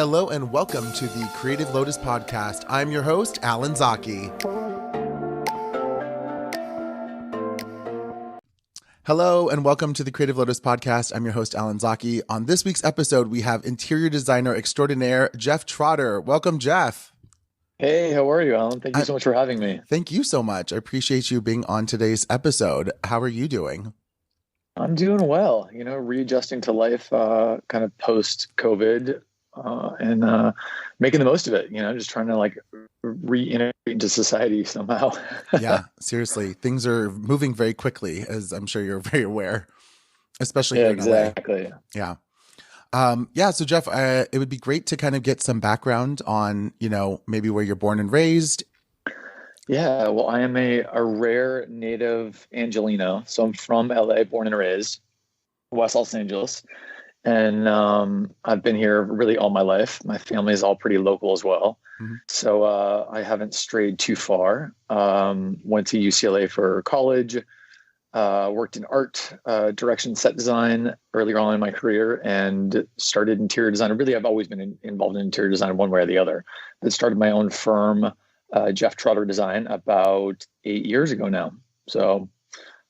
Hello and welcome to the Creative Lotus Podcast. I'm your host, Alan Zaki. Hello and welcome to the Creative Lotus Podcast. I'm your host, Alan Zaki. On this week's episode, we have interior designer extraordinaire, Jeff Trotter. Welcome, Jeff. Hey, how are you, Alan? Thank you so much for having me. Thank you so much. I appreciate you being on today's episode. How are you doing? I'm doing well, readjusting to life kind of post-COVID and making the most of it, just trying to reintegrate into society somehow. Yeah, seriously. Things are moving very quickly, as I'm sure you're very aware, especially here in exactly. LA. Yeah. So Jeff, it would be great to kind of get some background on, maybe where you're born and raised. Yeah, well, I am a rare native Angelino. So I'm from LA, born and raised, West Los Angeles. And I've been here really all my life. My family is all pretty local as well. Mm-hmm. So I haven't strayed too far. Went to UCLA for college, worked in art, direction, set design earlier on in my career, and started interior design. Really, I've always been involved in interior design one way or the other. But started my own firm, Jeff Trotter Design, about 8 years ago now. So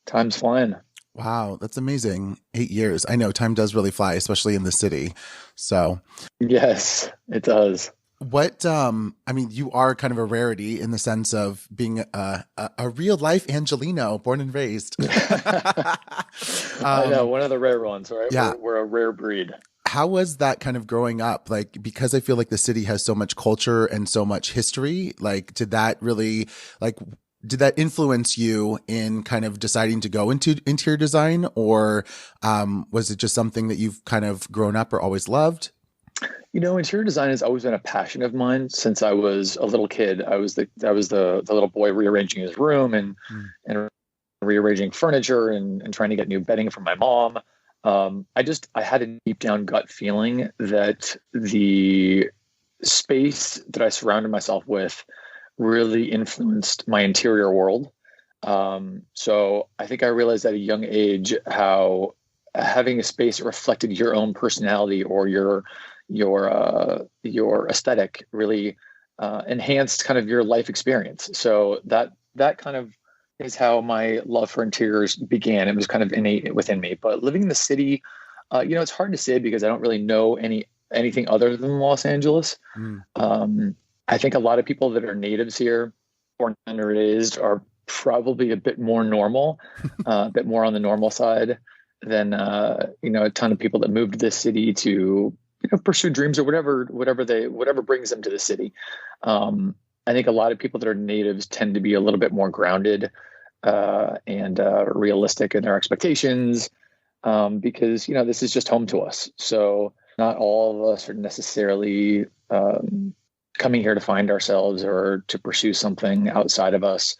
time's flying. Wow, that's amazing. 8 years. I know time does really fly, especially in the city. So yes, it does. What, you are kind of a rarity in the sense of being a real life Angelino, born and raised. I know, one of the rare ones, right? Yeah. We're a rare breed. How was that kind of growing up? Because I feel like the city has so much culture and so much history, did that influence you in kind of deciding to go into interior design, or was it just something that you've kind of grown up or always loved? Interior design has always been a passion of mine since I was a little kid. I was the little boy rearranging his room and rearranging furniture and trying to get new bedding from my mom. I had a deep down gut feeling that the space that I surrounded myself with really influenced my interior world. So I think I realized at a young age how having a space that reflected your own personality or your aesthetic really enhanced kind of your life experience. So that kind of is how my love for interiors began. It was kind of innate within me. But living in the city, it's hard to say because I don't really know anything other than Los Angeles. I think a lot of people that are natives here, born and raised, are probably a bit more normal, a bit more on the normal side than a ton of people that moved to this city to pursue dreams or whatever brings them to the city. I think a lot of people that are natives tend to be a little bit more grounded and realistic in their expectations because this is just home to us. So not all of us are necessarily coming here to find ourselves or to pursue something outside of us.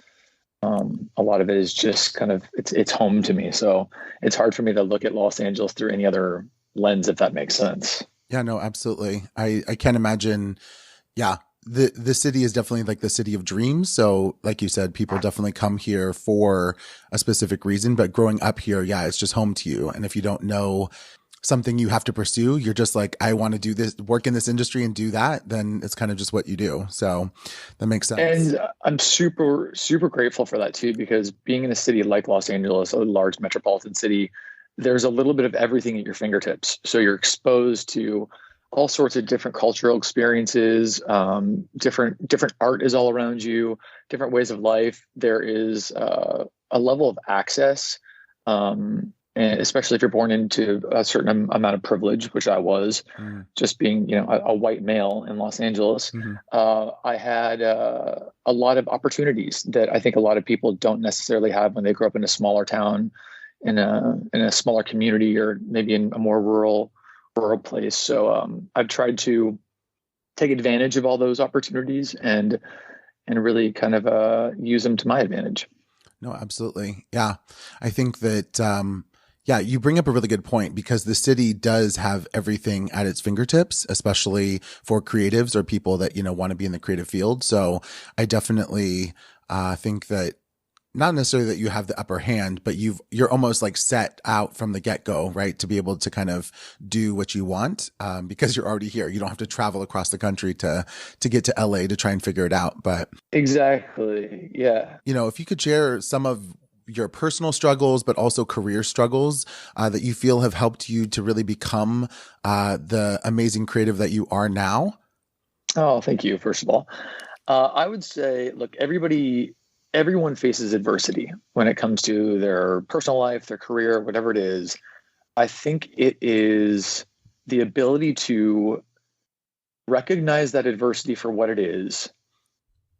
A lot of it is just kind of, it's home to me. So it's hard for me to look at Los Angeles through any other lens, if that makes sense. Yeah, no, absolutely. I can't imagine. Yeah. The city is definitely like the city of dreams. So like you said, people definitely come here for a specific reason, but growing up here, yeah, it's just home to you. And if you don't know something you have to pursue, you're just like, I want to do this, work in this industry and do that, then it's kind of just what you do. So that makes sense. And I'm super, super grateful for that too, because being in a city like Los Angeles, a large metropolitan city, there's a little bit of everything at your fingertips. So you're exposed to all sorts of different cultural experiences, different art is all around you, different ways of life. There is a level of access, and especially if you're born into a certain amount of privilege, which I was, just being, a white male in Los Angeles. I had a lot of opportunities that I think a lot of people don't necessarily have when they grow up in a smaller town, in a smaller community, or maybe in a more rural place. So I've tried to take advantage of all those opportunities and really kind of use them to my advantage. No, absolutely. Yeah. I think that you bring up a really good point, because the city does have everything at its fingertips, especially for creatives or people that, want to be in the creative field. So I definitely think that not necessarily that you have the upper hand, but you're almost like set out from the get-go, right? To be able to kind of do what you want, because you're already here. You don't have to travel across the country to get to LA to try and figure it out. But Exactly. Yeah. if you could share some of your personal struggles, but also career struggles that you feel have helped you to really become the amazing creative that you are now. Oh, thank you. First of all, I would say, look, everyone faces adversity when it comes to their personal life, their career, whatever it is. I think it is the ability to recognize that adversity for what it is,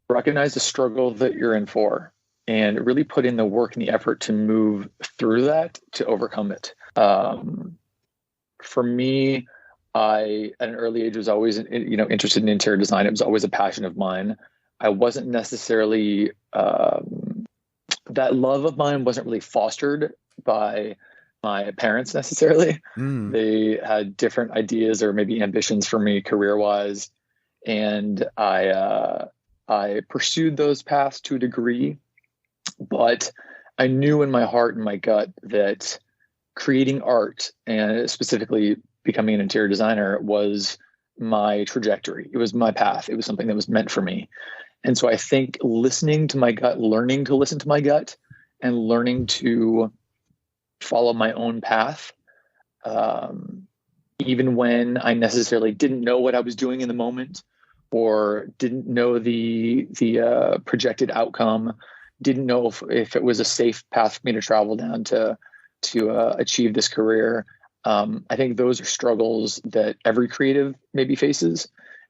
recognize the struggle that you're in for, and really put in the work and the effort to move through that, to overcome it. For me, I, at an early age, was always, interested in interior design. It was always a passion of mine. I wasn't necessarily, that love of mine wasn't really fostered by my parents necessarily. They had different ideas or maybe ambitions for me career-wise. And I pursued those paths to a degree, but I knew in my heart and my gut that creating art, and specifically becoming an interior designer, was my trajectory. It was my path. It was something that was meant for me. And so I think listening to my gut, learning to listen to my gut, and learning to follow my own path, even when I necessarily didn't know what I was doing in the moment, or didn't know the projected outcome, didn't know if it was a safe path for me to travel down to achieve this career. I think those are struggles that every creative maybe faces.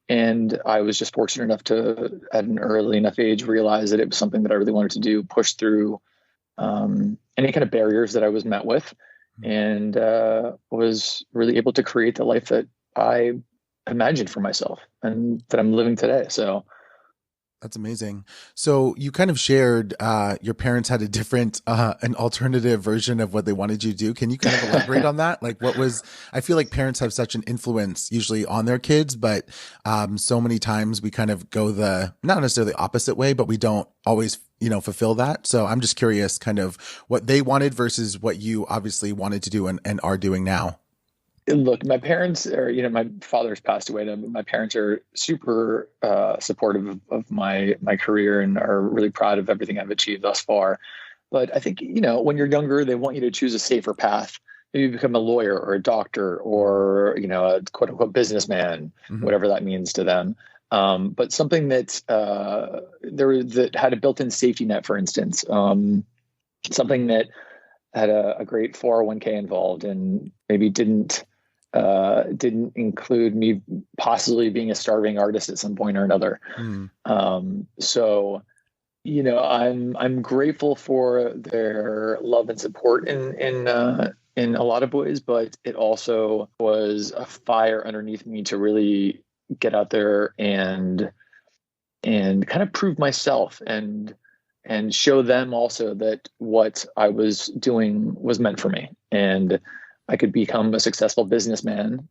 And I was just fortunate enough to, at an early enough age, realize that it was something that I really wanted to do, push through any kind of barriers that I was met with, and was really able to create the life that I imagined for myself and that I'm living today. So that's amazing. So you kind of shared your parents had a different, an alternative version of what they wanted you to do. Can you kind of elaborate on that? Like, I feel like parents have such an influence usually on their kids, but so many times we kind of go the, not necessarily opposite way, but we don't always, fulfill that. So I'm just curious kind of what they wanted versus what you obviously wanted to do and are doing now. Look, my parents are, my father's passed away. My parents are super supportive of my career and are really proud of everything I've achieved thus far. But I think, when you're younger, they want you to choose a safer path. Maybe become a lawyer or a doctor or, a quote unquote businessman, whatever that means to them. But something that that had a built-in safety net, for instance, something that had a great 401k involved and maybe didn't include me possibly being a starving artist at some point or another. So, I'm grateful for their love and support in a lot of ways, but it also was a fire underneath me to really get out there and kind of prove myself and show them also that what I was doing was meant for me, and I could become a successful businessman,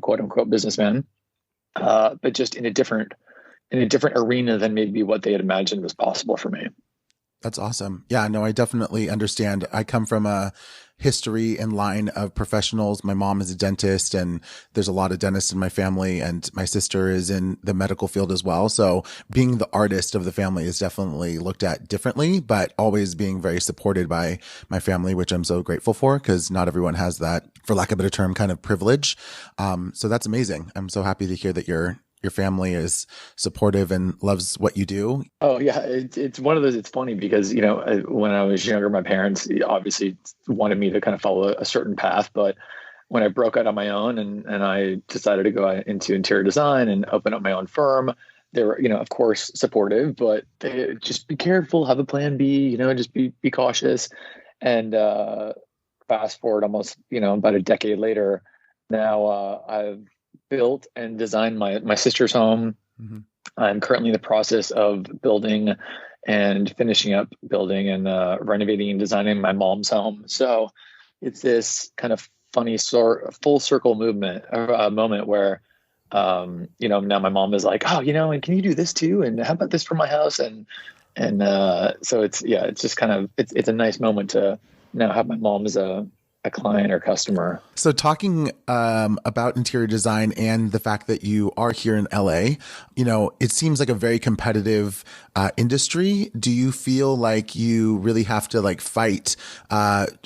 quote unquote businessman, but just in a different arena than maybe what they had imagined was possible for me. That's awesome. Yeah, no, I definitely understand. I come from a history and line of professionals. My mom is a dentist, and there's a lot of dentists in my family, and my sister is in the medical field as well. So being the artist of the family is definitely looked at differently, but always being very supported by my family, which I'm so grateful for, because not everyone has that, for lack of a better term, kind of privilege. So that's amazing. I'm so happy to hear that your family is supportive and loves what you do. Oh yeah. It's one of those, it's funny because, when I was younger, my parents obviously wanted me to kind of follow a certain path, but when I broke out on my own and I decided to go into interior design and open up my own firm, they were, of course supportive, but they just be careful, have a plan B, just be cautious. And, fast forward almost, about a decade later, now, I've built and designed my sister's home. I'm currently in the process of building and finishing up building and renovating and designing my mom's home. So it's this kind of funny full circle moment where now my mom is like, oh, and can you do this too? And how about this for my house? And And so it's just kind of, it's a nice moment to now have my mom as a client or customer. So talking about interior design and the fact that you are here in LA, it seems like a very competitive industry. Do you feel like you really have to like fight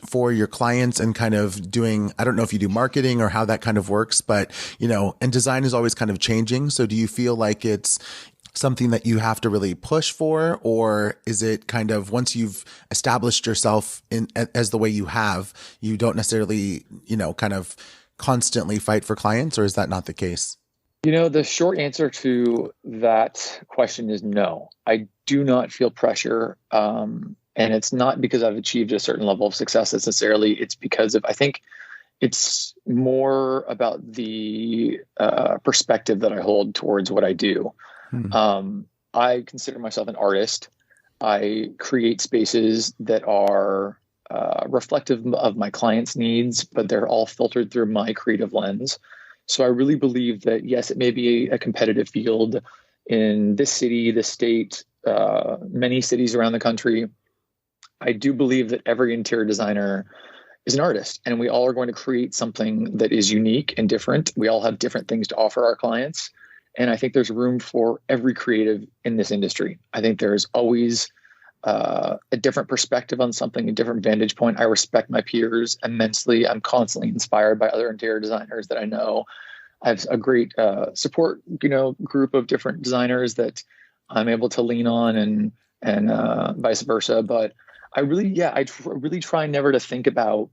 for your clients and kind of doing, I don't know if you do marketing or how that kind of works, but, and design is always kind of changing. So do you feel like it's something that you have to really push for, or is it kind of once you've established yourself in as the way you have, you don't necessarily, kind of constantly fight for clients, or is that not the case? The short answer to that question is no. I do not feel pressure. And it's not because I've achieved a certain level of success necessarily. It's because I think it's more about the perspective that I hold towards what I do. I consider myself an artist. I create spaces that are reflective of my clients' needs, but they're all filtered through my creative lens. So I really believe that, yes, it may be a competitive field in this city, this state, many cities around the country. I do believe that every interior designer is an artist, and we all are going to create something that is unique and different. We all have different things to offer our clients. And I think there's room for every creative in this industry. I think there's always a different perspective on something, a different vantage point. I respect my peers immensely. I'm constantly inspired by other interior designers that I know. I have a great support, group of different designers that I'm able to lean on, and vice versa. But I really try never to think about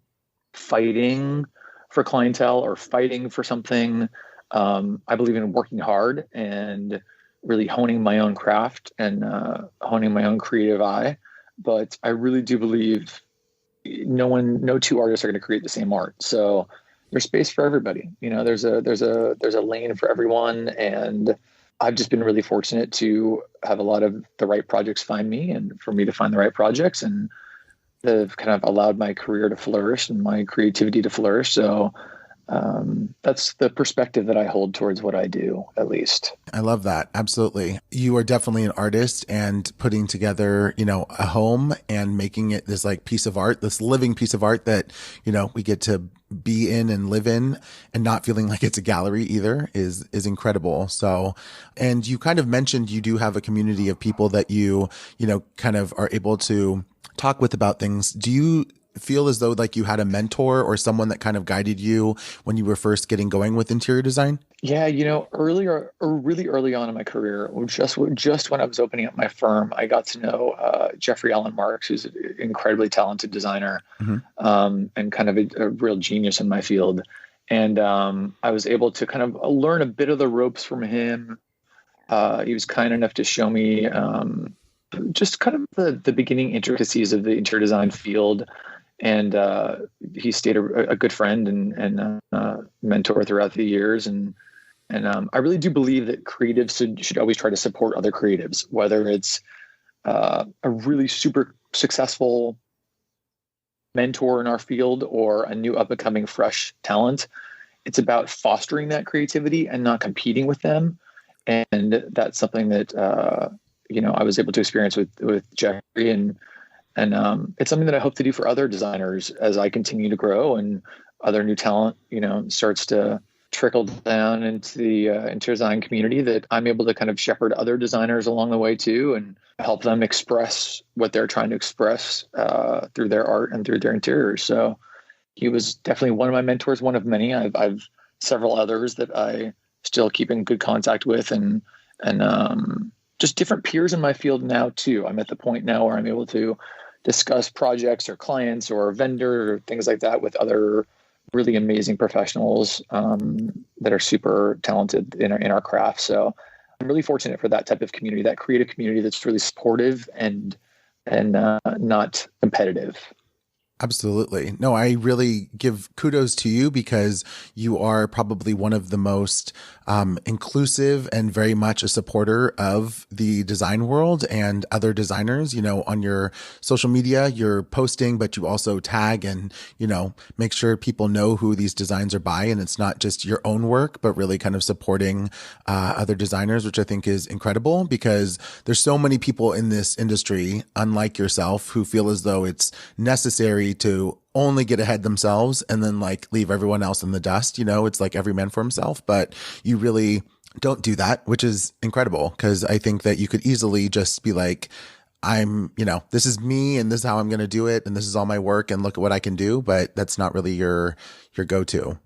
fighting for clientele or fighting for something. I believe in working hard and really honing my own craft and honing my own creative eye. But I really do believe no two artists are going to create the same art. So there's space for everybody. There's a lane for everyone. And I've just been really fortunate to have a lot of the right projects find me, and for me to find the right projects, and they've kind of allowed my career to flourish and my creativity to flourish. So that's the perspective that I hold towards what I do, at least. I love that. Absolutely. You are definitely an artist, and putting together, a home and making it this like piece of art, this living piece of art that, we get to be in and live in, and not feeling like it's a gallery either is incredible. So, and you kind of mentioned you do have a community of people that you kind of are able to talk with about things. Do you feel as though like you had a mentor or someone that kind of guided you when you were first getting going with interior design? Yeah, earlier, or really early on in my career, just when I was opening up my firm, I got to know Jeffrey Allen Marks, who's an incredibly talented designer, and kind of a real genius in my field. And I was able to kind of learn a bit of the ropes from him. He was kind enough to show me just kind of the beginning intricacies of the interior design field. And he stayed a good friend and mentor throughout the years. And I really do believe that creatives should always try to support other creatives, whether it's a really super successful mentor in our field or a new up and coming fresh talent. It's about fostering that creativity and not competing with them. And that's something that, I was able to experience with Jeffrey, and it's something that I hope to do for other designers as I continue to grow and other new talent, starts to trickle down into the interior design community, that I'm able to kind of shepherd other designers along the way too, and help them express what they're trying to express through their art and through their interiors. So he was definitely one of my mentors, one of many. I've several others that I still keep in good contact with, and just different peers in my field now too. I'm at the point now where I'm able to discuss projects or clients or vendor or things like that with other really amazing professionals that are super talented in our craft. So I'm really fortunate for that type of community, that creative community that's really supportive and not competitive. Absolutely. No, I really give kudos to you because you are probably one of the most inclusive and very much a supporter of the design world and other designers. On your social media, you're posting, but you also tag and, make sure people know who these designs are by. And it's not just your own work, but really kind of supporting other designers, which I think is incredible because there's so many people in this industry, unlike yourself, who feel as though it's necessary to only get ahead themselves and then like leave everyone else in the dust. It's like every man for himself, but you really don't do that, which is incredible because I think that you could easily just be like, this is me and this is how I'm going to do it. And this is all my work and look at what I can do. But that's not really your go-to.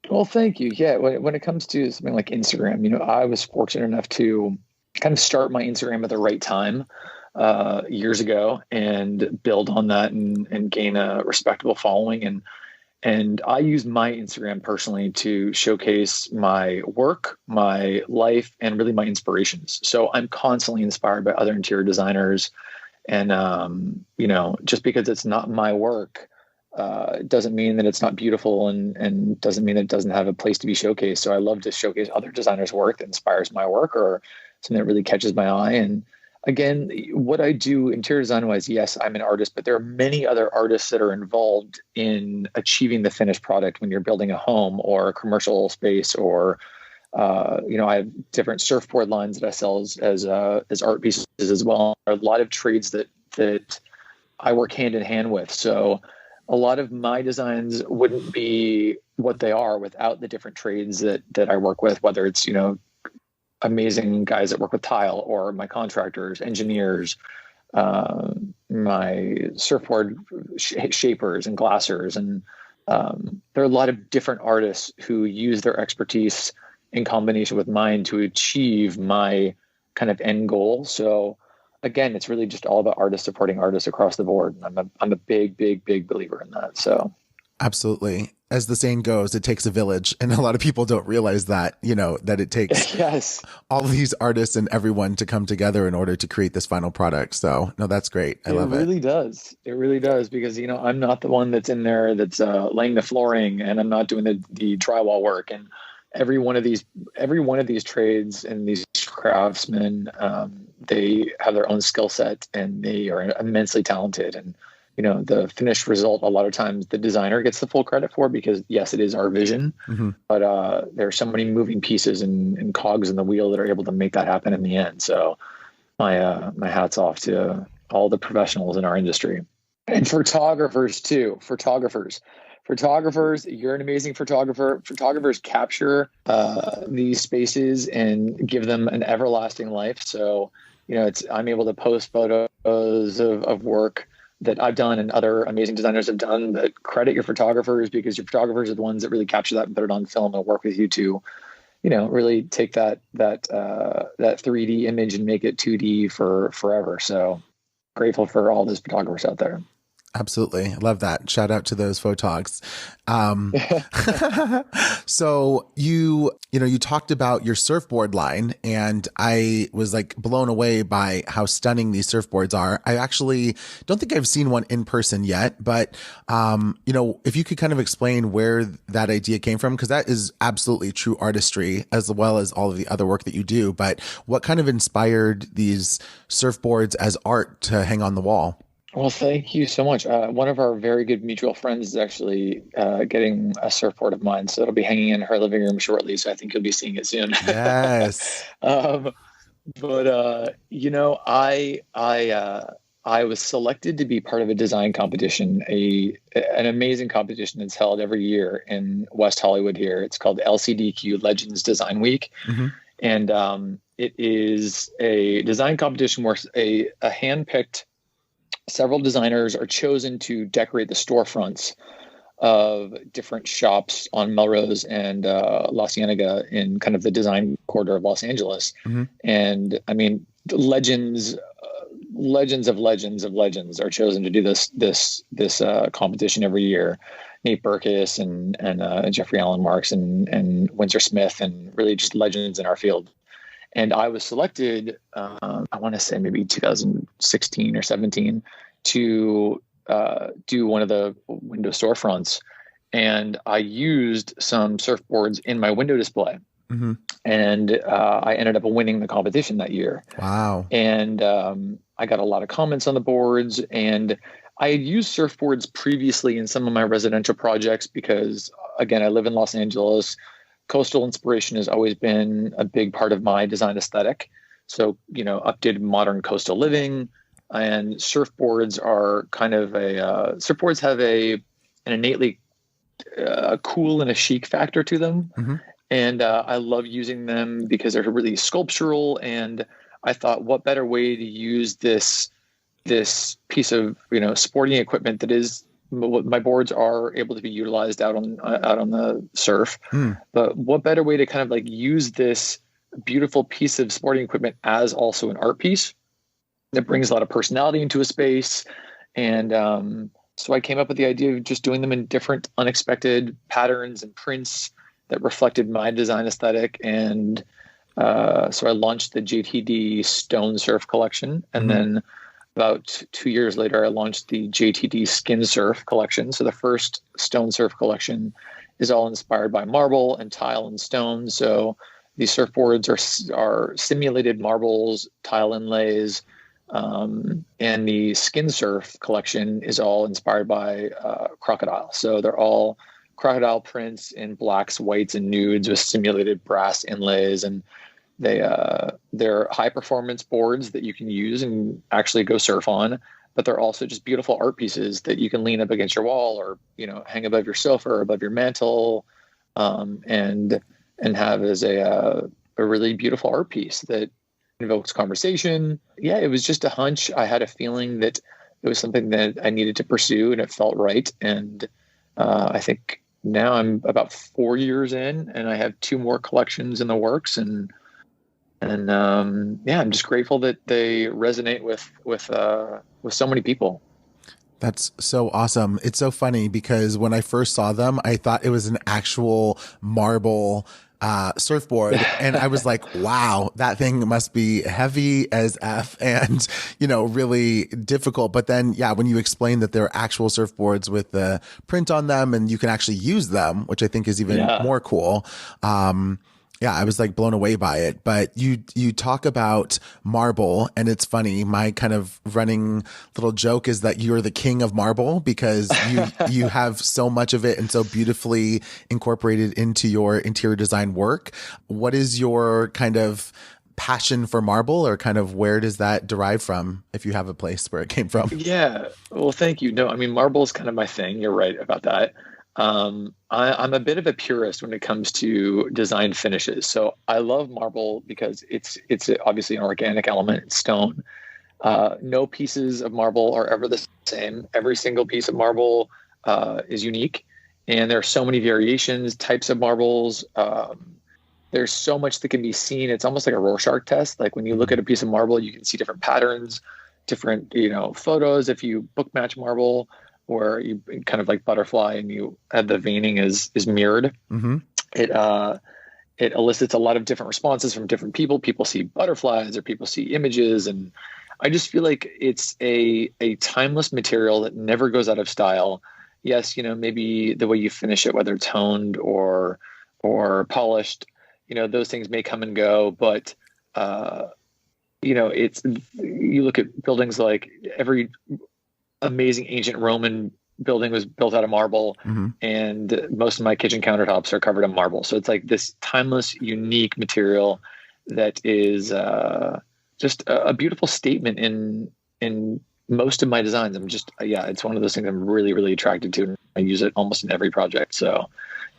Well, thank you. Yeah. When it comes to something like Instagram, I was fortunate enough to kind of start my Instagram at the right time. Years ago and build on that and gain a respectable following. And I use my Instagram personally to showcase my work, my life, and really my inspirations. So I'm constantly inspired by other interior designers. And, just because it's not my work, doesn't mean that it's not beautiful and doesn't mean it doesn't have a place to be showcased. So I love to showcase other designers' work that inspires my work or something that really catches my eye. And again, what I do interior design wise, yes, I'm an artist, but there are many other artists that are involved in achieving the finished product when you're building a home or a commercial space or, I have different surfboard lines that I sell as art pieces as well. There are a lot of trades that I work hand in hand with. So a lot of my designs wouldn't be what they are without the different trades that I work with, whether it's, amazing guys that work with tile or my contractors, engineers, my surfboard shapers and glassers. And there are a lot of different artists who use their expertise in combination with mine to achieve my kind of end goal. So again, it's really just all about artists supporting artists across the board. I'm a big, big, big believer in that. So absolutely. As the saying goes, it takes a village. And a lot of people don't realize that, that it takes yes. all of these artists and everyone to come together in order to create this final product. So no, that's great. I love it. It really does. It really does. Because, I'm not the one that's in there that's laying the flooring and I'm not doing the drywall work. And every one of these trades and these craftsmen, they have their own skill set and they are immensely talented. And the finished result, a lot of times the designer gets the full credit for because yes, it is our vision, but there are so many moving pieces and cogs in the wheel that are able to make that happen in the end. So my hat's off to all the professionals in our industry and photographers too. Photographers, you're an amazing photographer. Photographers capture these spaces and give them an everlasting life. So, I'm able to post photos of work that I've done and other amazing designers have done that credit your photographers because your photographers are the ones that really capture that and put it on film and work with you to, really take that 3D image and make it 2D for forever. So grateful for all those photographers out there. Absolutely. I love that. Shout out to those photogs. So you talked about your surfboard line and I was like blown away by how stunning these surfboards are. I actually don't think I've seen one in person yet, but, if you could kind of explain where that idea came from, because that is absolutely true artistry as well as all of the other work that you do. But what kind of inspired these surfboards as art to hang on the wall? Well, thank you so much. One of our very good mutual friends is actually getting a surfboard of mine, so it'll be hanging in her living room shortly. So I think you'll be seeing it soon. Yes. I was selected to be part of a design competition, an amazing competition that's held every year in West Hollywood here. It's called LCDQ Legends Design Week. And it is a design competition where a hand-picked several designers are chosen to decorate the storefronts of different shops on Melrose and La Cienega in kind of the design quarter of Los Angeles. And I mean, legends of legends are chosen to do this competition every year. Nate Berkus and Jeffrey Allen Marks and Windsor Smith and really just legends in our field. And I was selected, I want to say maybe 2016 or 17, to do one of the window storefronts, and I used some surfboards in my window display. Mm-hmm. And I ended up winning the competition that year. Wow. And I got a lot of comments on the boards, and I had used surfboards previously in some of my residential projects because, again, I live in Los Angeles. Coastal inspiration has always been a big part of my design aesthetic. So, updated modern coastal living, and surfboards are kind of surfboards have an innately cool and a chic factor to them. Mm-hmm. And I love using them because they're really sculptural. And I thought, what better way to use this piece of sporting equipment that is, my boards are able to be utilized out on the surf. But what better way to kind of like use this beautiful piece of sporting equipment as also an art piece that brings a lot of personality into a space. And so I came up with the idea of just doing them in different unexpected patterns and prints that reflected my design aesthetic. And so I launched the JTD Stone Surf collection. And then about 2 years later, I launched the JTD Skin Surf collection. So the first Stone Surf collection is all inspired by marble and tile and stone. So these surfboards are simulated marbles, tile inlays, and the Skin Surf collection is all inspired by crocodile. So they're all crocodile prints in blacks, whites, and nudes with simulated brass inlays, and they're high performance boards that you can use and actually go surf on. But they're also just beautiful art pieces that you can lean up against your wall or hang above your sofa or above your mantle, and have as a really beautiful art piece that invokes conversation. Yeah, it was just a hunch. I had a feeling that it was something that I needed to pursue, and it felt right. And I think now I'm about 4 years in, and I have 2 more collections in the works, and I'm just grateful that they resonate with so many people. That's so awesome. It's so funny because when I first saw them, I thought it was an actual marble surfboard. And I was like, wow, that thing must be heavy as F and, really difficult. But then, when you explain that they're actual surfboards with the print on them and you can actually use them, which I think is even more cool. I was like blown away by it. But you talk about marble, and it's funny. My kind of running little joke is that you're the king of marble because you have so much of it and so beautifully incorporated into your interior design work. What is your kind of passion for marble, or kind of where does that derive from, if you have a place where it came from? Yeah, well, thank you. No, I mean, marble is kind of my thing. You're right about that. I'm a bit of a purist when it comes to design finishes. So I love marble because it's obviously an organic element. It's stone. No pieces of marble are ever the same. Every single piece of marble is unique, and there are so many variations, types of marbles. There's so much that can be seen. It's almost like a Rorschach test. Like when you look at a piece of marble, you can see different patterns, different photos. If you book match marble, or you kind of like butterfly and you have the veining is mirrored. Mm-hmm. It elicits a lot of different responses from different people. People see butterflies or people see images. And I just feel like it's a timeless material that never goes out of style. Yes, maybe the way you finish it, whether it's honed or polished, those things may come and go, but you look at buildings like every amazing ancient Roman building was built out of marble, and most of my kitchen countertops are covered in marble. So it's like this timeless, unique material that is just a beautiful statement in most of my designs. It's one of those things I'm really, really attracted to, and I use it almost in every project. So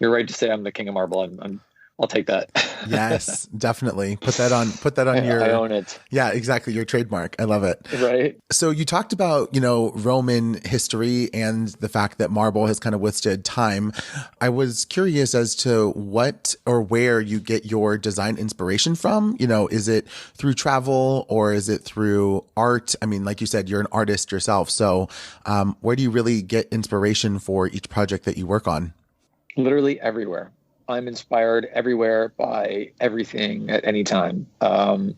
you're right to say I'm the king of marble. I'll take that. Yes, definitely. Put that on your, I own it. Yeah, exactly. Your trademark. I love it. Right. So you talked about, Roman history and the fact that marble has kind of withstood time. I was curious as to what or where you get your design inspiration from. Is it through travel or is it through art? I mean, like you said, you're an artist yourself. So where do you really get inspiration for each project that you work on? Literally everywhere. I'm inspired everywhere by everything at any time.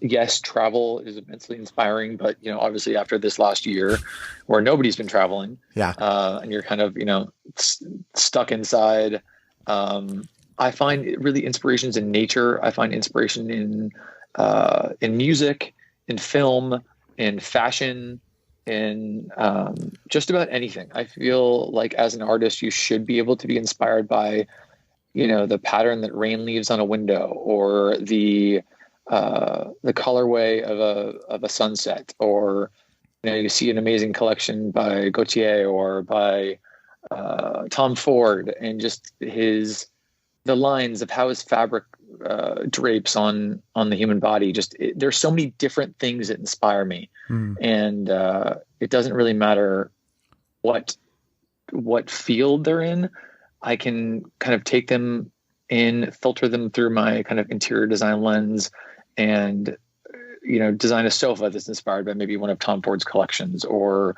Yes, travel is immensely inspiring, but obviously after this last year where nobody's been traveling, Yeah. and you're kind of stuck inside, I find really inspirations in nature. I find inspiration in music, in film, in fashion, in just about anything. I feel like as an artist, you should be able to be inspired by the pattern that rain leaves on a window, or the colorway of a sunset, or you see an amazing collection by Gautier or by Tom Ford, and just the lines of how his fabric drapes on the human body. There's so many different things that inspire me, and it doesn't really matter what field they're in. I can kind of take them in, filter them through my kind of interior design lens, and design a sofa that's inspired by maybe one of Tom Ford's collections, or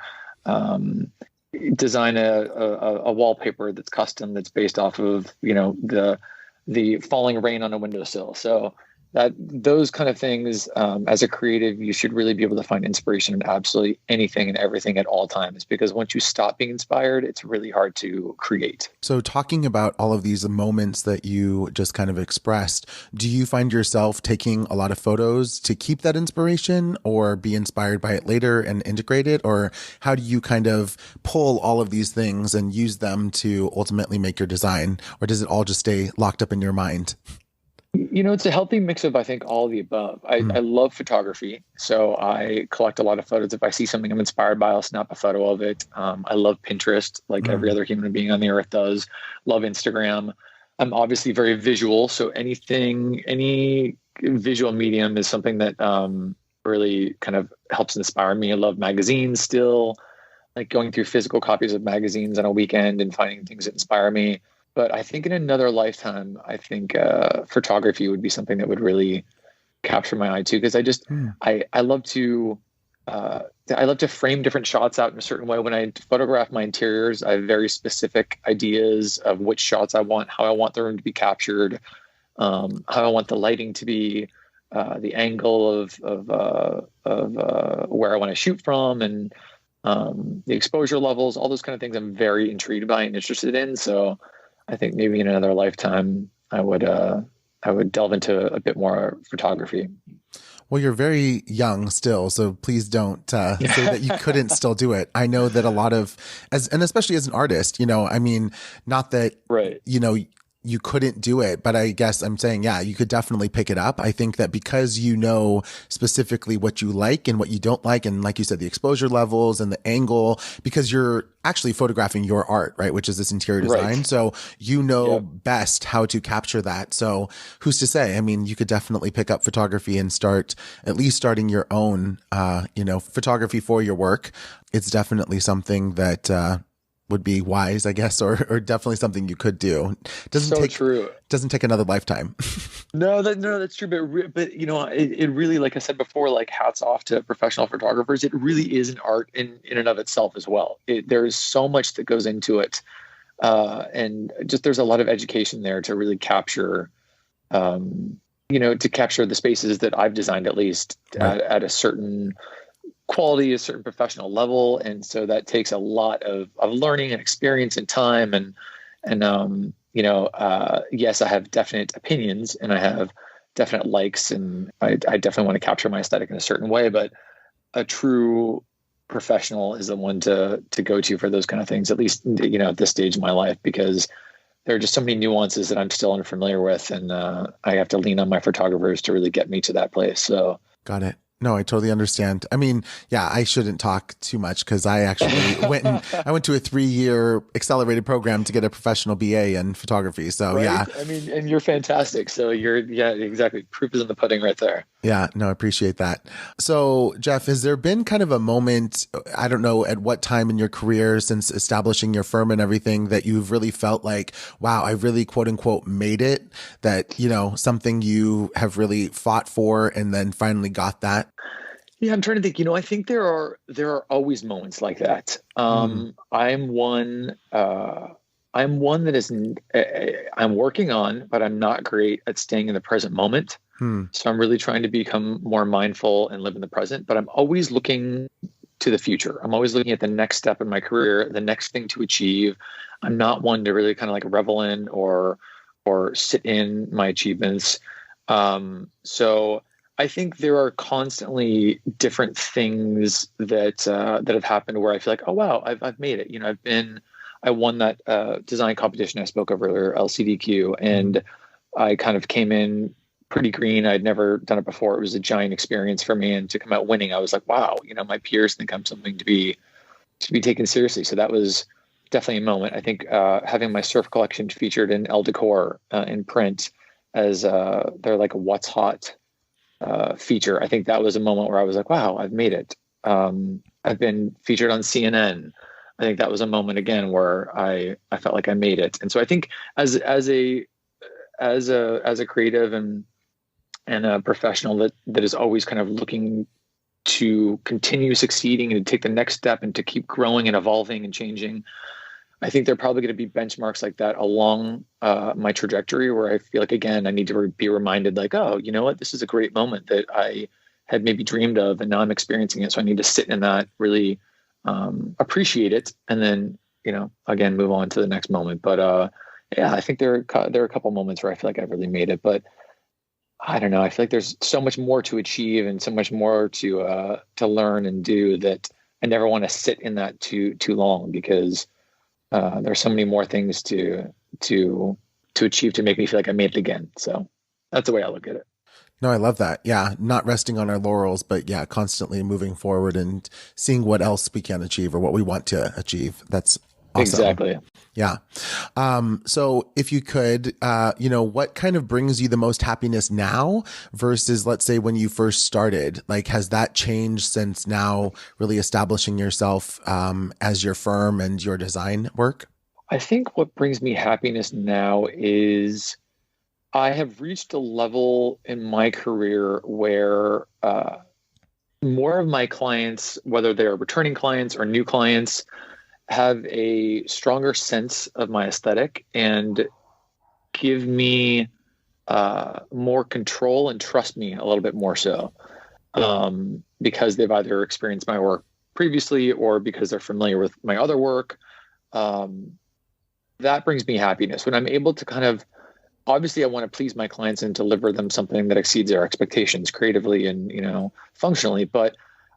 design a wallpaper that's custom, that's based off of the falling rain on a windowsill. So those kind of things, as a creative, you should really be able to find inspiration in absolutely anything and everything at all times, because once you stop being inspired, it's really hard to create. So talking about all of these moments that you just kind of expressed, do you find yourself taking a lot of photos to keep that inspiration, or be inspired by it later and integrate it? Or how do you kind of pull all of these things and use them to ultimately make your design? Or does it all just stay locked up in your mind? It's a healthy mix of, I think, all of the above. I love photography, so I collect a lot of photos. If I see something I'm inspired by, I'll snap a photo of it. I love Pinterest, like every other human being on the earth does. Love Instagram. I'm obviously very visual, so any visual medium is something that really kind of helps inspire me. I love magazines still, like going through physical copies of magazines on a weekend and finding things that inspire me. But I think in another lifetime, I think photography would be something that would really capture my eye too. Because I love to frame different shots out in a certain way. When I photograph my interiors, I have very specific ideas of which shots I want, how I want the room to be captured, how I want the lighting to be, the angle of where I want to shoot from, and the exposure levels, all those kind of things I'm very intrigued by and interested in. So I think maybe in another lifetime, I would delve into a bit more photography. Well, you're very young still, so please don't say that you couldn't still do it. I know that a lot of, and especially as an artist, not that, right, you couldn't do it, but I guess I'm saying, yeah, you could definitely pick it up. I think that because you know specifically what you like and what you don't like, and like you said, the exposure levels and the angle, because you're actually photographing your art, right? Which is this interior design. Right. So best how to capture that. So who's to say? I mean, you could definitely pick up photography and starting your own, photography for your work. It's definitely something that, would be wise, I guess, or definitely something you could do. Doesn't take another lifetime. No, that's true. But it really, like I said before, like hats off to professional photographers. It really is an art in and of itself as well. There's so much that goes into it. And just, there's a lot of education there to really capture, to capture the spaces that I've designed, at least at a certain quality, a certain professional level. And so that takes a lot of learning and experience and time. And yes, I have definite opinions and I have definite likes, and I definitely want to capture my aesthetic in a certain way, but a true professional is the one to go to for those kind of things, at least, at this stage of my life, because there are just so many nuances that I'm still unfamiliar with. And I have to lean on my photographers to really get me to that place. So. Got it. No, I totally understand. I mean, yeah, I shouldn't talk too much because I actually went to a 3-year accelerated program to get a professional BA in photography. So right? Yeah, I mean, and you're fantastic. So exactly. Proof is in the pudding right there. Yeah, no, I appreciate that. So Jeff, has there been kind of a moment, I don't know at what time in your career since establishing your firm and everything, that you've really felt like, wow, I really quote unquote made it, that, something you have really fought for and then finally got that? Yeah, I'm trying to think. I think there are always moments like that. I'm one. I'm one that is, I'm working on, but I'm not great at staying in the present moment. So I'm really trying to become more mindful and live in the present, but I'm always looking to the future. I'm always looking at the next step in my career, the next thing to achieve. I'm not one to really kind of like revel in or sit in my achievements. So I think there are constantly different things that have happened where I feel like, oh wow, I've made it. You know, I won that design competition I spoke of earlier, LCDQ, and I kind of came in pretty green. I'd never done it before. It was a giant experience for me, and to come out winning, I was like, wow, you know, my peers think I'm something to be taken seriously. So that was definitely a moment. I think having my surf collection featured in ELLE Decor in print as they're like a what's hot feature. I think that was a moment where I was like, wow, I've made it. I've been featured on CNN. I think that was a moment again where I felt like I made it. And so I think as a creative and a professional that is always kind of looking to continue succeeding and to take the next step and to keep growing and evolving and changing, I think there are probably going to be benchmarks like that along my trajectory where I feel like, again, I need to be reminded like, oh, you know what, this is a great moment that I had maybe dreamed of and now I'm experiencing it. So I need to sit in that, really appreciate it, and then, you know, again, move on to the next moment. But yeah, I think there are a couple moments where I feel like I've really made it, but I don't know. I feel like there's so much more to achieve and so much more to learn and do that I never want to sit in that too long, because there's so many more things to achieve to make me feel like I made it again. So that's the way I look at it. No, I love that. Yeah. Not resting on our laurels, but yeah, constantly moving forward and seeing what else we can achieve or what we want to achieve. That's awesome. Exactly. Yeah. So if you could, you know, what kind of brings you the most happiness now versus, let's say, when you first started? Like, has that changed since now really establishing yourself as your firm and your design work? I think what brings me happiness now is I have reached a level in my career where more of my clients, whether they're returning clients or new clients, have a stronger sense of my aesthetic and give me more control and trust me a little bit more so, because they've either experienced my work previously or because they're familiar with my other work. That brings me happiness when I'm able to kind of, obviously I want to please my clients and deliver them something that exceeds their expectations creatively and, you know, functionally. But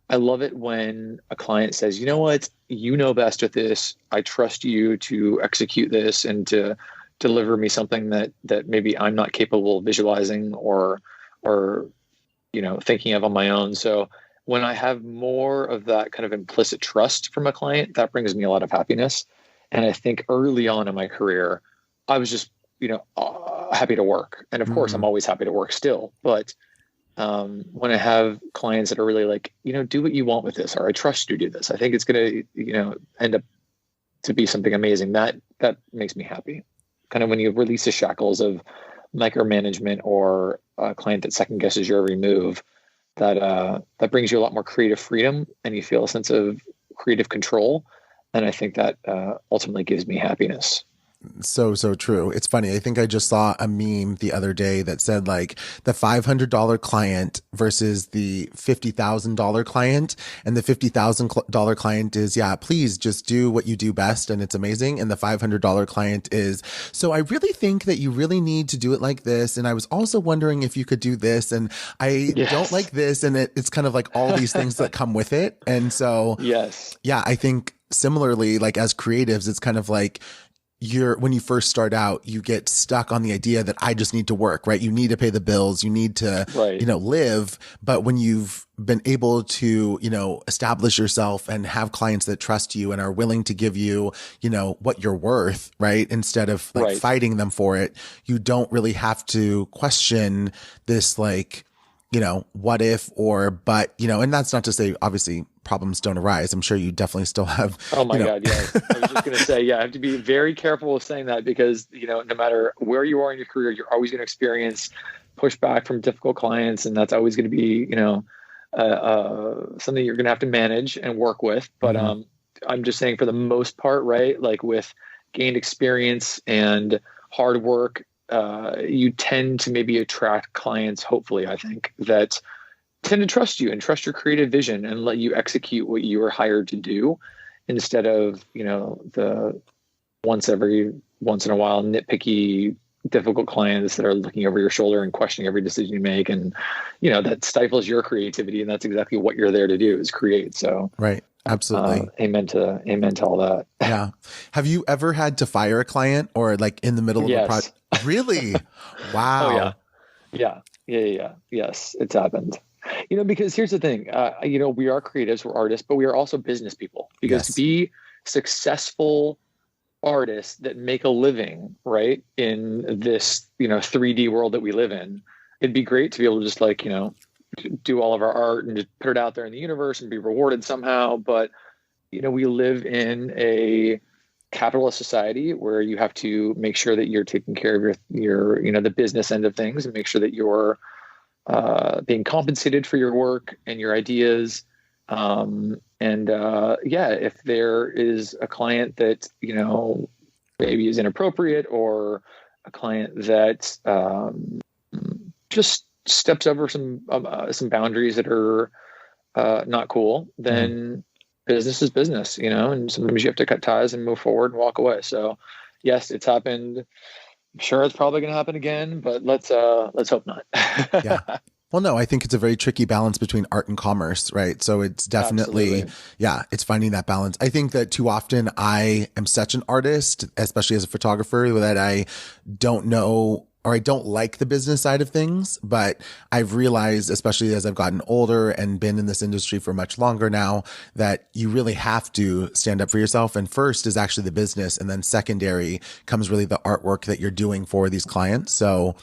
I love it when a client says, you know what, you know best with this. I trust you to execute this and to deliver me something that maybe I'm not capable of visualizing or, you know, thinking of on my own. So when I have more of that kind of implicit trust from a client, that brings me a lot of happiness. And I think early on in my career, I was just, you know, happy to work. And of course, I'm always happy to work still. But when I have clients that are really like, you know, do what you want with this, or I trust you to do this, I think it's going to, you know, end up to be something amazing. That makes me happy. Kind of when you release the shackles of micromanagement or a client that second guesses your every move, that brings you a lot more creative freedom and you feel a sense of creative control. And I think that ultimately gives me happiness. So true. It's funny. I think I just saw a meme the other day that said like the $500 client versus the $50,000 client. And the $50,000 client is, yeah, please just do what you do best. And it's amazing. And the $500 client is, so I really think that you really need to do it like this. And I was also wondering if you could do this. And I don't like this. And it's kind of like all these things that come with it. And so, yes, yeah, I think similarly, like as creatives, it's kind of like, when you first start out, you get stuck on the idea that I just need to work, right? You need to pay the bills, you need to, you know, live. But when you've been able to, you know, establish yourself and have clients that trust you and are willing to give you, you know, what you're worth, right? Instead of like fighting them for it, you don't really have to question this, like, you know, what if or, but, you know, and that's not to say, obviously, problems don't arise. I'm sure you definitely still have. Oh my God. Yeah. I was just going to say, yeah, I have to be very careful with saying that because, you know, no matter where you are in your career, you're always going to experience pushback from difficult clients. And that's always going to be, you know, something you're going to have to manage and work with. But I'm just saying for the most part, right? Like with gained experience and hard work, you tend to maybe attract clients, hopefully, I think, that tend to trust you and trust your creative vision and let you execute what you were hired to do, instead of, the once in a while nitpicky, difficult clients that are looking over your shoulder and questioning every decision you make. And, that stifles your creativity. And that's exactly what you're there to do, is create. So, Right. Absolutely. Amen to all that. Yeah. Have you ever had to fire a client or like in the middle of a Yes. project? Really? Wow. Oh yeah. Yeah. Yes, it's happened. Because here's the thing, we are creatives, we're artists, but we are also business people, because Yes. to be successful artists that make a living, right, in this, 3D world that we live in, it'd be great to be able to just do all of our art and just put it out there in the universe and be rewarded somehow. But, we live in a capitalist society where you have to make sure that you're taking care of your the business end of things, and make sure that you're being compensated for your work and your ideas. If there is a client that, maybe is inappropriate, or a client that just steps over some boundaries that are not cool, then business is business, and sometimes you have to cut ties and move forward and walk away. So yes, it's happened. I'm sure it's probably going to happen again, but let's hope not. Yeah. Well, no, I think it's a very tricky balance between art and commerce, right? So it's definitely, Absolutely. yeah, it's finding that balance. I think that too often I am such an artist, especially as a photographer, that I don't know, or I don't like the business side of things, but I've realized, especially as I've gotten older and been in this industry for much longer now, that you really have to stand up for yourself. And first is actually the business. And then secondary comes really the artwork that you're doing for these clients. So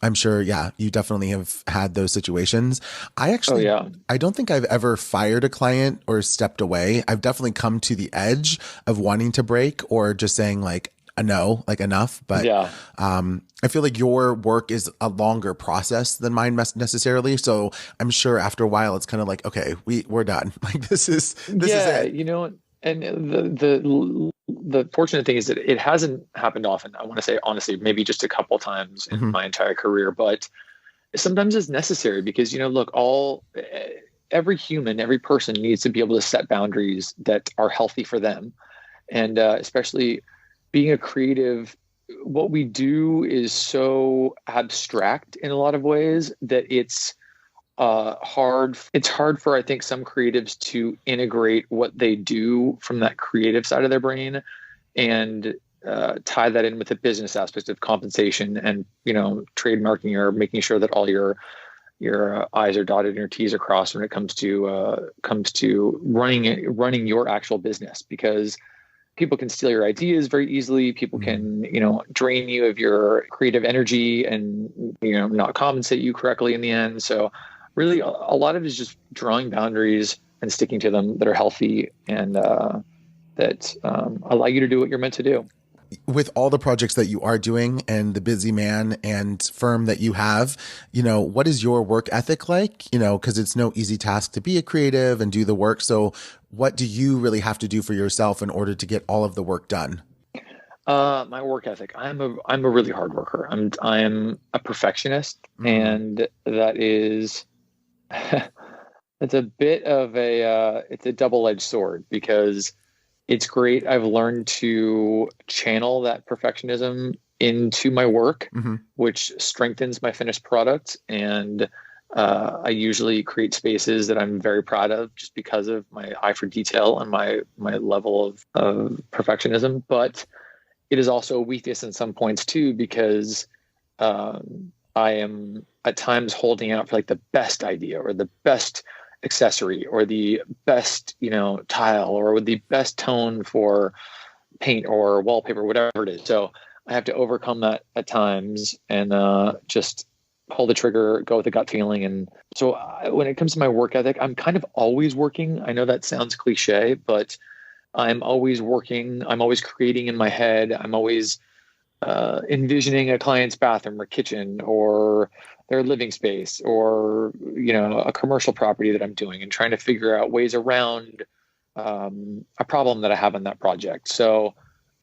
I'm sure, yeah, you definitely have had those situations. I don't think I've ever fired a client or stepped away. I've definitely come to the edge of wanting to break or just saying like, no, like enough. But I feel like your work is a longer process than mine necessarily. So I'm sure after a while, it's kind of like, okay, we're done. Like this is it. And the fortunate thing is that it hasn't happened often. I want to say, honestly, maybe just a couple times in my entire career, but sometimes it's necessary because, look, every human, every person needs to be able to set boundaries that are healthy for them. And especially being a creative, what we do is so abstract in a lot of ways that it's hard for, I think, some creatives to integrate what they do from that creative side of their brain and tie that in with the business aspect of compensation and, trademarking, or making sure that all your I's are dotted and your T's are crossed when it comes to running your actual business, because people can steal your ideas very easily. People can, drain you of your creative energy and, not compensate you correctly in the end. So really a lot of it is just drawing boundaries and sticking to them that are healthy and that allow you to do what you're meant to do. With all the projects that you are doing and the busy man and firm that you have, what is your work ethic like? Because it's no easy task to be a creative and do the work. So what do you really have to do for yourself in order to get all of the work done? My work ethic. I'm a really hard worker. I'm a perfectionist, and that is it's a bit of it's a double-edged sword, because it's great. I've learned to channel that perfectionism into my work, which strengthens my finished product. And I usually create spaces that I'm very proud of just because of my eye for detail and my level of perfectionism. But it is also a weakness in some points too, because I am at times holding out for like the best idea or the best accessory or the best, tile or the best tone for paint or wallpaper, whatever it is. So I have to overcome that at times and just pull the trigger, go with the gut feeling. And so when it comes to my work ethic, I'm kind of always working. I know that sounds cliche, but I'm always working. I'm always creating in my head. I'm always envisioning a client's bathroom or kitchen or their living space or, a commercial property that I'm doing and trying to figure out ways around a problem that I have on that project. So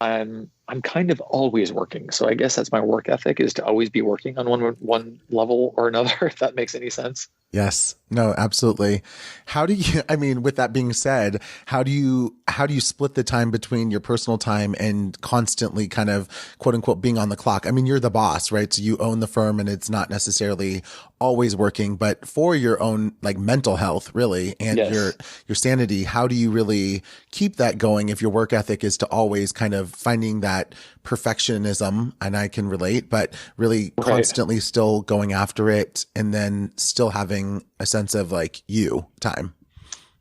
I'm kind of always working. So I guess that's my work ethic, is to always be working on one level or another, if that makes any sense. Yes. No, absolutely. How do you, I mean, with that being said, how do you split the time between your personal time and constantly kind of quote unquote being on the clock? I mean, you're the boss, right? So you own the firm and it's not necessarily always working, but for your own like mental health really and Yes. your sanity, how do you really keep that going if your work ethic is to always kind of finding that perfectionism, and I can relate, but really Right. constantly still going after it and then still having a sense of like you time.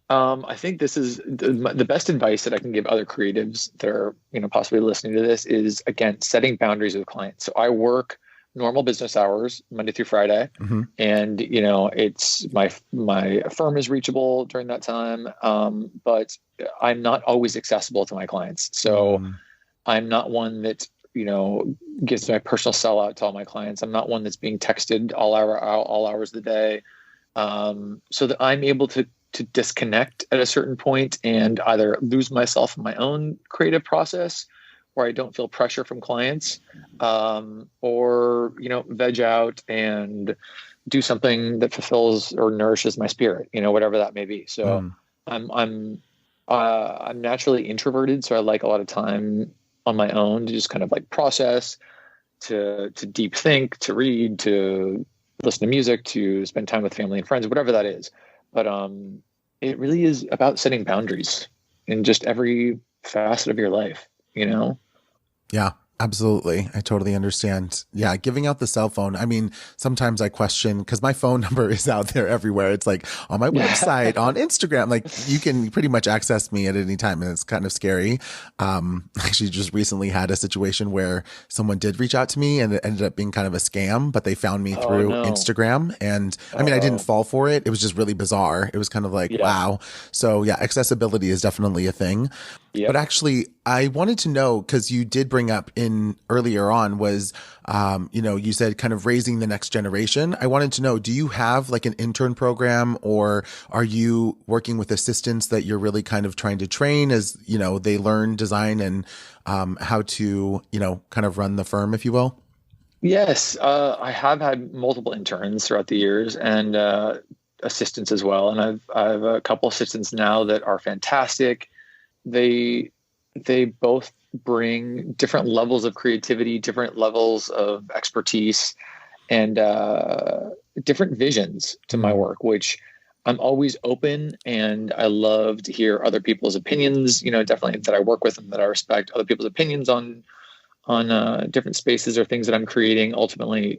I think this is the best advice that I can give other creatives that are, possibly listening to this is, again, setting boundaries with clients. So I work normal business hours, Monday through Friday, Mm-hmm. and it's my firm is reachable during that time, but I'm not always accessible to my clients. So Mm-hmm. I'm not one that gives my personal cell out to all my clients. I'm not one that's being texted all hours of the day, so that I'm able to disconnect at a certain point and either lose myself in my own creative process where I don't feel pressure from clients, or veg out and do something that fulfills or nourishes my spirit, whatever that may be. So Mm-hmm. I'm naturally introverted, so I like a lot of time on my own to just kind of like process, to deep think, to read, to listen to music, to spend time with family and friends, whatever that is. But it really is about setting boundaries in just every facet of your life. Yeah, absolutely. I totally understand. Yeah, giving out the cell phone. I mean, sometimes I question because my phone number is out there everywhere. It's like on my website, on Instagram, like you can pretty much access me at any time, and it's kind of scary. Actually, just recently had a situation where someone did reach out to me, and it ended up being kind of a scam, but they found me Oh through no. Instagram, and I mean, I didn't Oh fall for it. It was just really bizarre. It was kind of like, yeah. wow. So yeah, accessibility is definitely a thing. But Yep. actually, I wanted to know because you did bring up in earlier on was, you said kind of raising the next generation. I wanted to know, do you have like an intern program, or are you working with assistants that you're really kind of trying to train as, they learn design and how to, kind of run the firm, if you will? Yes, I have had multiple interns throughout the years, and assistants as well. And I've a couple assistants now that are fantastic. They both bring different levels of creativity, different levels of expertise, and different visions to my Mm, work, which I'm always open, and I love to hear other people's opinions, definitely that I work with and that I respect other people's opinions on different spaces or things that I'm creating. Ultimately,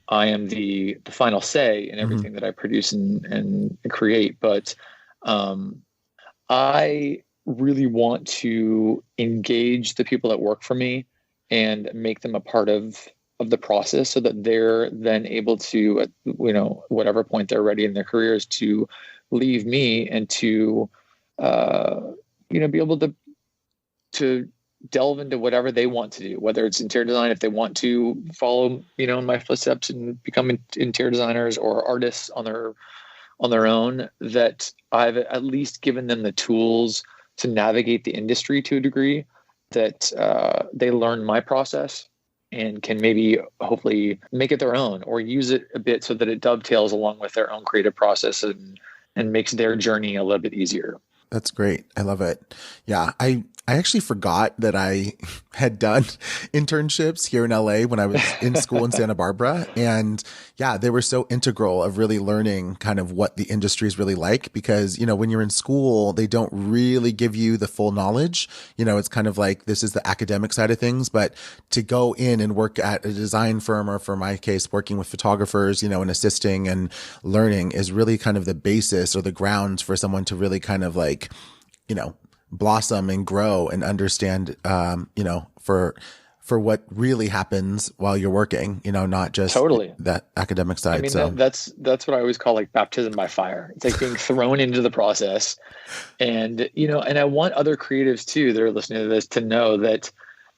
I am the final say in mhm. everything that I produce and create. But um, I really want to engage the people that work for me and make them a part of the process, so that they're then able to, at whatever point they're ready in their careers, to leave me and to uh, be able to delve into whatever they want to do, whether it's interior design, if they want to follow, in my footsteps and become interior designers or artists on their own, that I've at least given them the tools to navigate the industry to a degree, that they learn my process and can maybe hopefully make it their own or use it a bit so that it dovetails along with their own creative process and makes their journey a little bit easier. That's great. I love it. Yeah. I actually forgot that I had done internships here in LA when I was in school in Santa Barbara. And yeah, they were so integral of really learning kind of what the industry is really like, because, when you're in school, they don't really give you the full knowledge. It's kind of like, this is the academic side of things, but to go in and work at a design firm, or for my case, working with photographers, and assisting and learning is really kind of the basis or the grounds for someone to really kind of like, you know, blossom and grow and understand, for what really happens while you're working, not just Totally. that academic I side. mean, So, that's what I always call like baptism by fire. It's like being thrown into the process. And I want other creatives too that are listening to this to know that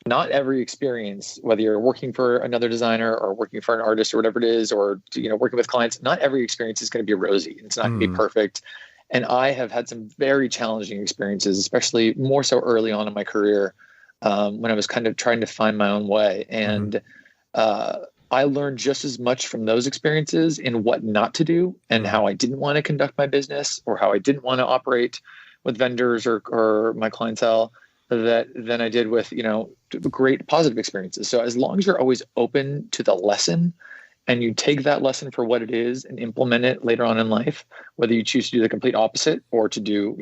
not every experience, whether you're working for another designer or working for an artist or whatever it is, or working with clients, not every experience is going to be rosy. It's not going to be mm, perfect. And I have had some very challenging experiences, especially more so early on in my career, when I was kind of trying to find my own way. And I learned just as much from those experiences in what not to do and how I didn't want to conduct my business or how I didn't want to operate with vendors or my clientele than I did with, great positive experiences. So as long as you're always open to the lesson and you take that lesson for what it is and implement it later on in life, whether you choose to do the complete opposite or to do,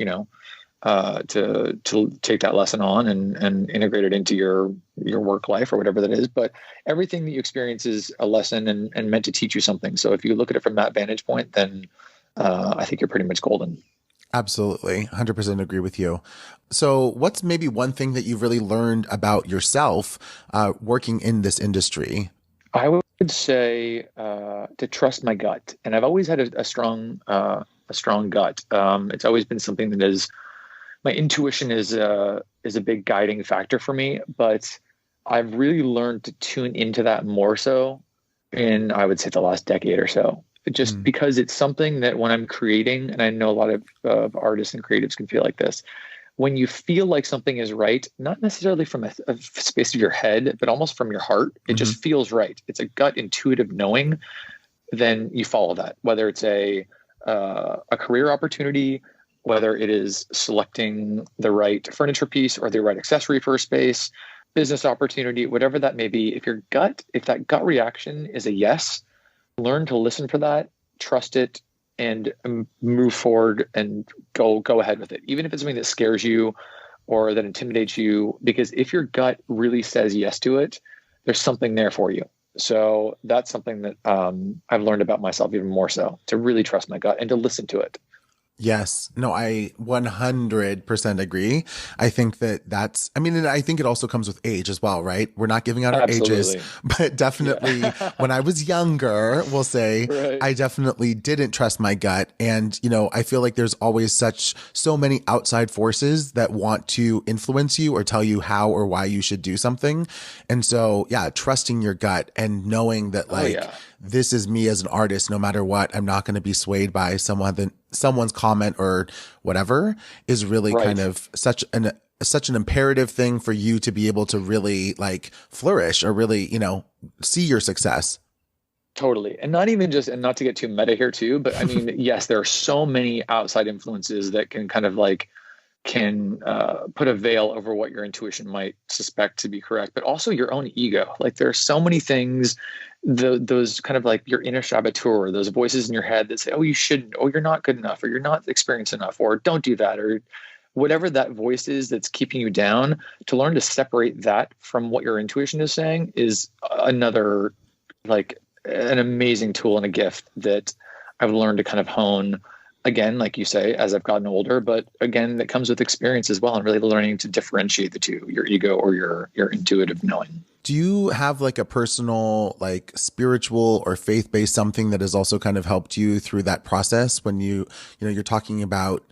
to take that lesson on and integrate it into your work life or whatever that is. But everything that you experience is a lesson and meant to teach you something. So if you look at it from that vantage point, then I think you're pretty much golden. Absolutely. 100% agree with you. So what's maybe one thing that you've really learned about yourself working in this industry? I would say to trust my gut. And I've always had a strong gut. It's always been something that is, my intuition is a big guiding factor for me, but I've really learned to tune into that more so in, I would say, the last decade or so. Just because it's something that when I'm creating, and I know a lot of artists and creatives can feel like this, when you feel like something is right, not necessarily from a space of your head, but almost from your heart, it just feels right. It's a gut intuitive knowing, then you follow that, whether it's a career opportunity, whether it is selecting the right furniture piece or the right accessory for a space, business opportunity, whatever that may be. If that gut reaction is a yes, learn to listen for that, trust it, and move forward and go ahead with it. Even if it's something that scares you or that intimidates you, because if your gut really says yes to it, there's something there for you. So that's something that I've learned about myself even more so, to really trust my gut and to listen to it. Yes. No, I 100% agree. I think and I think it also comes with age as well, right? We're not giving out our ages, but definitely when I was younger, we'll say, I definitely didn't trust my gut. And, I feel like there's always so many outside forces that want to influence you or tell you how or why you should do something. And so, trusting your gut and knowing that this is me as an artist, no matter what, I'm not going to be swayed by someone's comment or whatever is really kind of such an imperative thing for you to be able to really flourish or really, see your success. Totally. And not to get too meta here too, but I mean, yes, there are so many outside influences that can kind of put a veil over what your intuition might suspect to be correct, but also your own ego. There are so many things, those kind of your inner saboteur, those voices in your head that say, oh, you shouldn't, oh, you're not good enough, or you're not experienced enough, or don't do that, or whatever that voice is that's keeping you down. To learn to separate that from what your intuition is saying is another, an amazing tool and a gift that I've learned to kind of hone. Again, like you say, as I've gotten older, but again, that comes with experience as well, and really learning to differentiate the two, your ego or your intuitive knowing. Do you have a personal, spiritual or faith-based something that has also kind of helped you through that process when you're talking about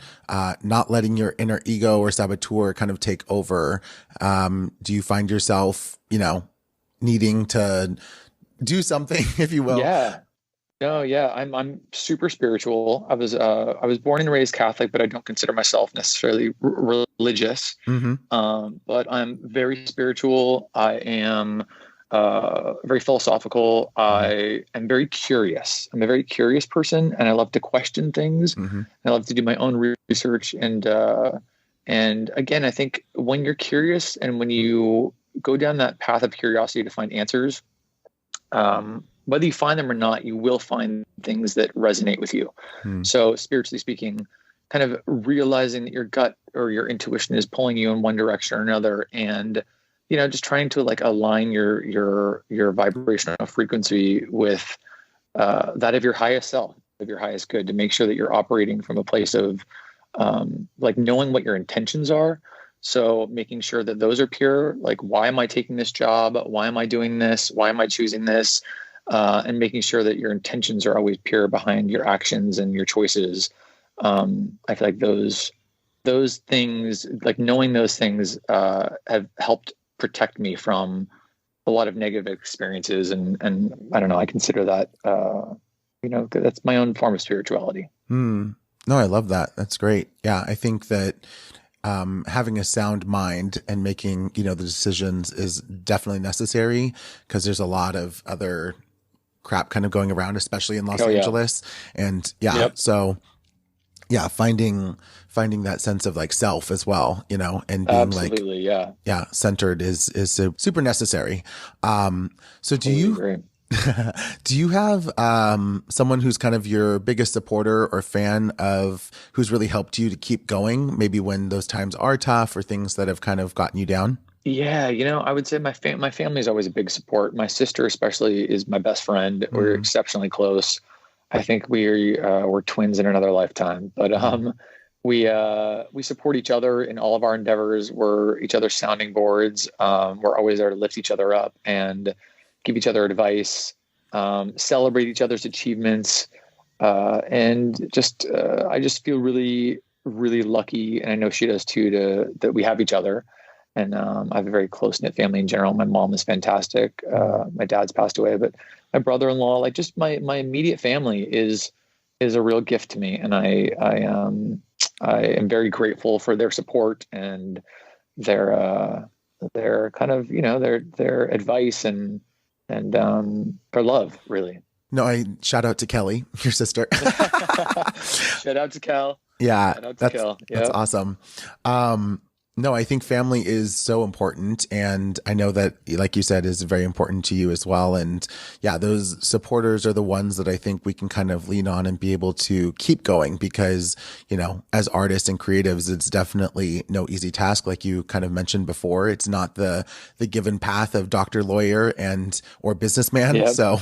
not letting your inner ego or saboteur kind of take over? Do you find yourself, needing to do something, if you will? Yeah. No, yeah, I'm super spiritual. I was born and raised Catholic, but I don't consider myself necessarily religious. But I'm very spiritual. I am very philosophical. I am very curious. I'm a very curious person, and I love to question things. I love to do my own research. And again, I think when you're curious and when you go down that path of curiosity to find answers, whether you find them or not, you will find things that resonate with you. So spiritually speaking, kind of realizing that your gut or your intuition is pulling you in one direction or another, and just trying to align your vibrational frequency with that of your highest self, of your highest good, to make sure that you're operating from a place of knowing what your intentions are. So making sure that those are pure. Why am I taking this job? Why am I doing this? Why am I choosing this? And making sure that your intentions are always pure behind your actions and your choices. I feel like those things, knowing those things, have helped protect me from a lot of negative experiences. And I don't know, I consider that, that's my own form of spirituality. No, I love that. That's great. Yeah. I think that having a sound mind and making, the decisions is definitely necessary, because there's a lot of other crap kind of going around, especially in Los Angeles. And so finding that sense of like self as well, and being Absolutely, centered is super necessary. So do Totally you agree. do you have someone who's kind of your biggest supporter or fan of, who's really helped you to keep going, maybe when those times are tough or things that have kind of gotten you down? Yeah, I would say my family is always a big support. My sister especially is my best friend. We're exceptionally close. I think we're twins in another lifetime. But we support each other in all of our endeavors. We're each other's sounding boards. We're always there to lift each other up and give each other advice, celebrate each other's achievements, and I just feel really, really lucky, and I know she does too, that we have each other. And I have a very close-knit family in general. My mom is fantastic. My dad's passed away, but my brother-in-law, like just my immediate family is a real gift to me. And I am very grateful for their support and their kind of, their advice and their love, really. No, I shout out to Kelly, your sister. Shout out to Cal. Yeah, Shout out to Cal. Yep. That's awesome. No, I think family is so important. And I know that, like you said, is very important to you as well. And those supporters are the ones that I think we can kind of lean on and be able to keep going, because, as artists and creatives, it's definitely no easy task. Like you kind of mentioned before, it's not the given path of doctor, lawyer, or businessman. Yep. So,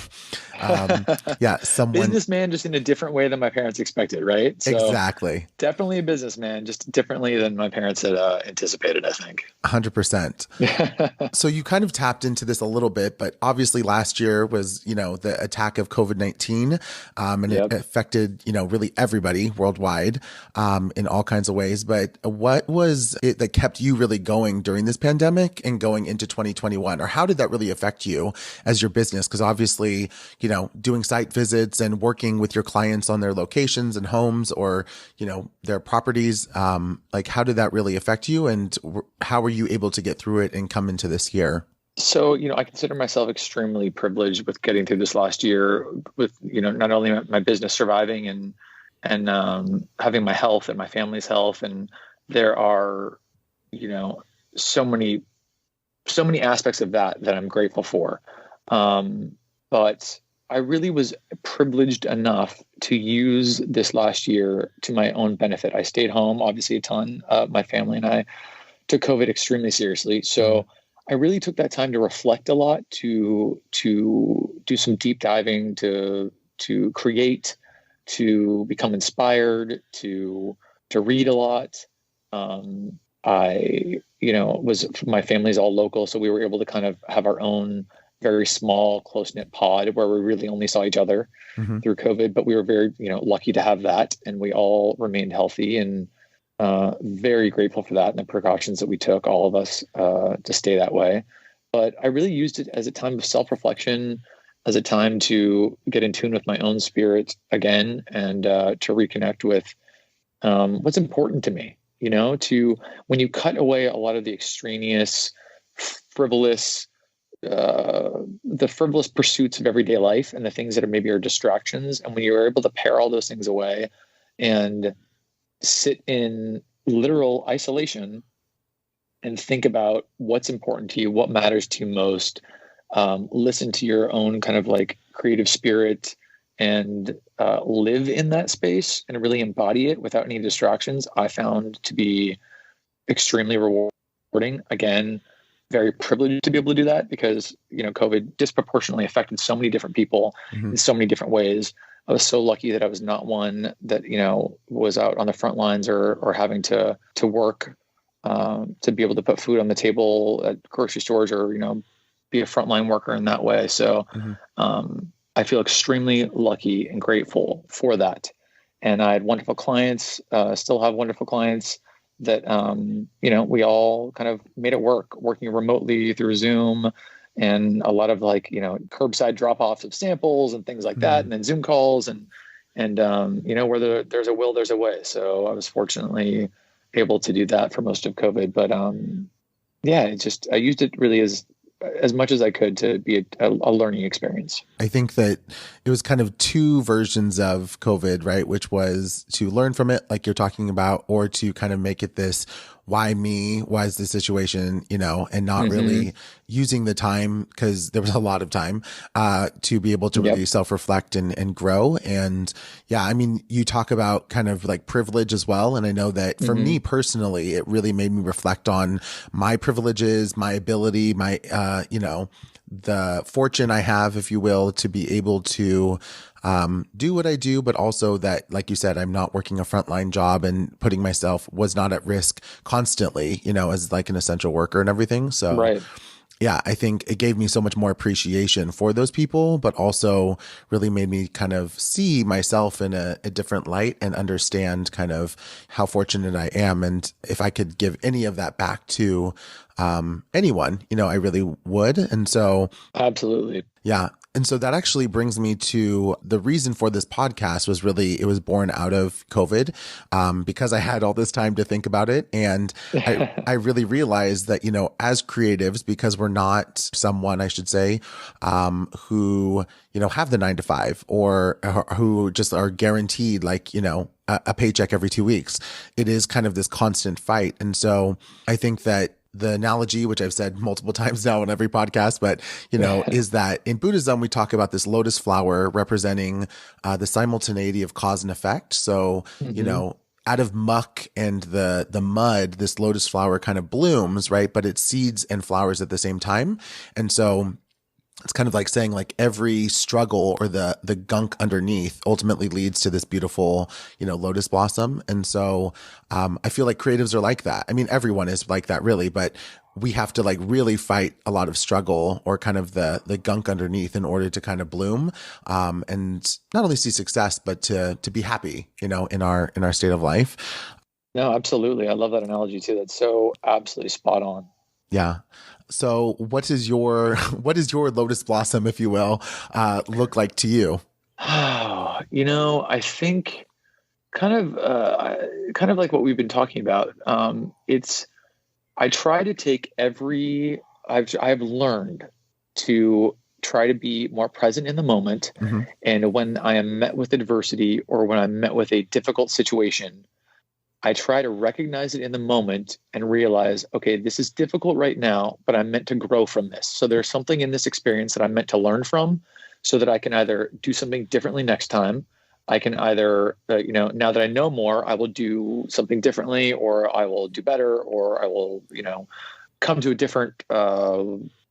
businessman, just in a different way than my parents expected, right? So exactly. Definitely a businessman, just differently than my parents had anticipated, I think. 100%. So you kind of tapped into this a little bit, but obviously last year was, the attack of COVID-19, and it affected, really everybody worldwide, in all kinds of ways. But what was it that kept you really going during this pandemic and going into 2021? Or how did that really affect you as your business? Because obviously, doing site visits and working with your clients on their locations and homes, or, their properties, like how did that really affect you? And how were you able to get through it and come into this year? So, I consider myself extremely privileged with getting through this last year with, not only my business surviving and having my health and my family's health. And there are, so many aspects of that I'm grateful for. But I really was privileged enough to use this last year to my own benefit. I stayed home, obviously a ton. My family and I took COVID extremely seriously. So I really took that time to reflect a lot, to do some deep diving, to create, to become inspired, to read a lot. My family's all local, so we were able to kind of have our own very small, close-knit pod where we really only saw each other through COVID, but we were very, lucky to have that. And we all remained healthy, and very grateful for that and the precautions that we took, all of us, to stay that way. But I really used it as a time of self-reflection, as a time to get in tune with my own spirit again, and to reconnect with what's important to me, when you cut away a lot of the extraneous, frivolous, the frivolous pursuits of everyday life and the things that are maybe are distractions. And when you're able to pare all those things away and sit in literal isolation and think about what's important to you, what matters to you most, listen to your own kind of like creative spirit and live in that space and really embody it without any distractions, I found to be extremely rewarding. Again, very privileged to be able to do that because, COVID disproportionately affected so many different people in so many different ways. I was so lucky that I was not one that, was out on the front lines or having to work to be able to put food on the table at grocery stores or, be a frontline worker in that way. So I feel extremely lucky and grateful for that. And I had wonderful clients, still have wonderful clients that, we all kind of made it work, working remotely through Zoom and a lot of curbside drop-offs of samples and things like that. And then Zoom calls and where there's a will, there's a way. So I was fortunately able to do that for most of COVID. But yeah, I used it really as much as I could to be a learning experience. I think that it was kind of two versions of COVID, right? Which was to learn from it, like you're talking about, or to kind of make it this, why me? Why is this situation, and not really using the time, because there was a lot of time, to be able to really self-reflect and grow. And yeah, I mean, you talk about kind of like privilege as well. And I know that for me personally, it really made me reflect on my privileges, my ability, my, the fortune I have, if you will, to be able to do what I do, but also that, like you said, I'm not working a frontline job and was not at risk constantly, as like an essential worker and everything. So yeah, I think it gave me so much more appreciation for those people, but also really made me kind of see myself in a different light and understand kind of how fortunate I am. And if I could give any of that back to anyone, I really would. And so absolutely. Yeah. And so that actually brings me to the reason for this podcast it was born out of COVID, because I had all this time to think about it. And I really realized that, as creatives, because we're not someone, I should say, who, have the 9 to 5 or who just are guaranteed like, a paycheck every 2 weeks. It is kind of this constant fight. And so I think that the analogy, which I've said multiple times now in every podcast, but, is that in Buddhism, we talk about this lotus flower representing the simultaneity of cause and effect. So, out of muck and the mud, this lotus flower kind of blooms, right? But it seeds and flowers at the same time. And so it's kind of like saying like every struggle or the gunk underneath ultimately leads to this beautiful, lotus blossom. And so I feel like creatives are like that. I mean, everyone is like that really, but we have to like really fight a lot of struggle or kind of the gunk underneath in order to kind of bloom, and not only see success, but to be happy, in our state of life. No, absolutely. I love that analogy too. That's so absolutely spot on. Yeah. So what is your lotus blossom, if you will, look like to you? I think kind of like what we've been talking about. I try to take I've learned to try to be more present in the moment. And when I am met with adversity or when I'm met with a difficult situation, I try to recognize it in the moment and realize, okay, this is difficult right now, but I'm meant to grow from this. So there's something in this experience that I'm meant to learn from so that I can either do something differently next time. I can either, now that I know more, I will do something differently, or I will do better, or I will, come to a different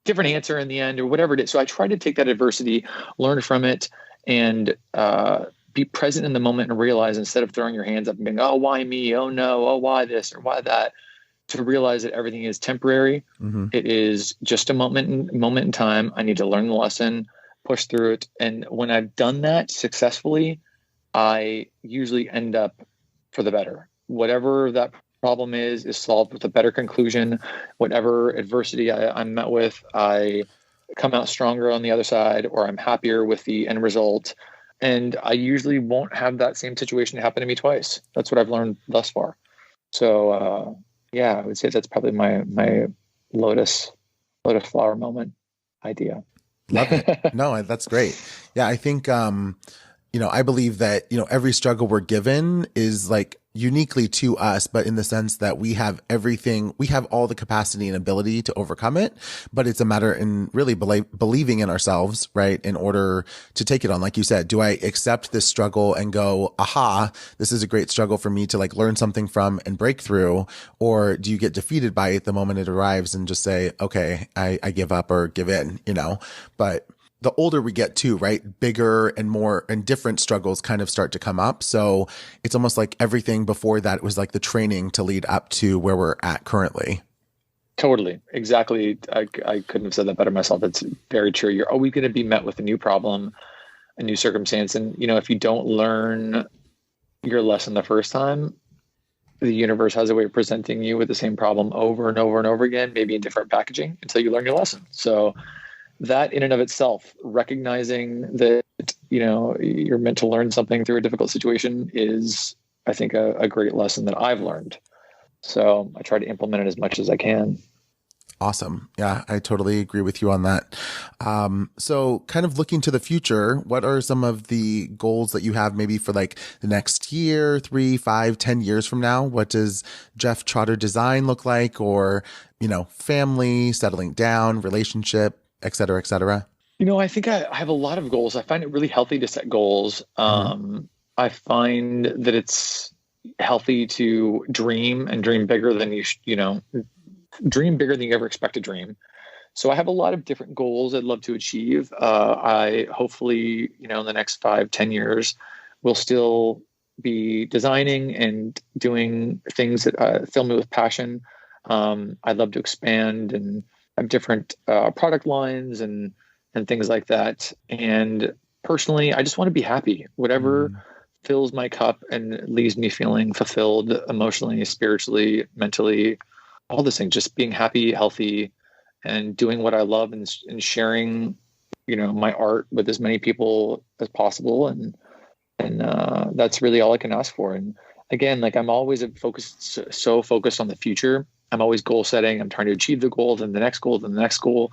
answer in the end, or whatever it is. So I try to take that adversity, learn from it, and be present in the moment and realize, instead of throwing your hands up and being, oh, why me? Oh no. Oh, why this or why that? To realize that everything is temporary. It is just a moment in time. I need to learn the lesson, push through it. And when I've done that successfully, I usually end up for the better. Whatever that problem is solved with a better conclusion. Whatever adversity I'm met with, I come out stronger on the other side, or I'm happier with the end result. And I usually won't have that same situation happen to me twice. That's what I've learned thus far. So, I would say that's probably my lotus flower moment idea. Love it. No, that's great. Yeah, I think, I believe that, every struggle we're given is like uniquely to us, but in the sense that we have all the capacity and ability to overcome it, but it's a matter in really believing in ourselves, right? In order to take it on. Like you said, do I accept this struggle and go, aha, this is a great struggle for me to like learn something from and break through? Or do you get defeated by it the moment it arrives and just say, okay, I give up or give in, but the older we get too, right? Bigger and more and different struggles kind of start to come up. So it's almost like everything before that was like the training to lead up to where we're at currently. Totally. Exactly. I couldn't have said that better myself. It's very true. You're always going to be met with a new problem, a new circumstance. And, if you don't learn your lesson the first time, the universe has a way of presenting you with the same problem over and over and over again, maybe in different packaging, until you learn your lesson. So that in and of itself, recognizing that, you're meant to learn something through a difficult situation is, I think, a great lesson that I've learned. So I try to implement it as much as I can. Awesome. Yeah, I totally agree with you on that. So kind of looking to the future, what are some of the goals that you have maybe for like the next year, 3, 5, 10 years from now? What does Jeff Trotter Design look like? Or, family, settling down, relationship, et cetera, et cetera? I think I have a lot of goals. I find it really healthy to set goals. I find that it's healthy to dream and dream bigger than dream bigger than you ever expect to dream. So I have a lot of different goals I'd love to achieve. I hopefully, in the next 5, 10 years, will still be designing and doing things that fill me with passion. I'd love to expand and have different product lines and things like that. And personally, I just want to be happy. Whatever fills my cup and leaves me feeling fulfilled emotionally, spiritually, mentally, all those things, just being happy, healthy, and doing what I love and sharing, my art with as many people as possible. And that's really all I can ask for. And again, like I'm always so focused on the future. I'm always goal setting. I'm trying to achieve the goal, then the next goal, then the next goal,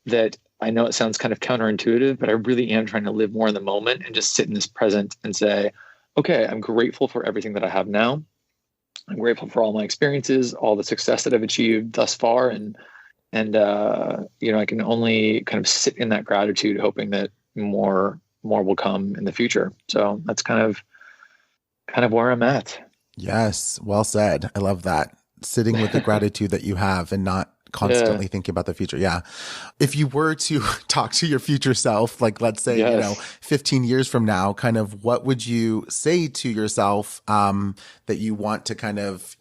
that I know it sounds kind of counterintuitive, but I really am trying to live more in the moment and just sit in this present and say, okay, I'm grateful for everything that I have now. I'm grateful for all my experiences, all the success that I've achieved thus far. And I can only kind of sit in that gratitude, hoping that more will come in the future. So that's kind of where I'm at. Yes. Well said. I love that. Sitting with the gratitude that you have and not constantly thinking about the future. Yeah. If you were to talk to your future self, like let's say, 15 years from now, kind of what would you say to yourself that you want to kind of,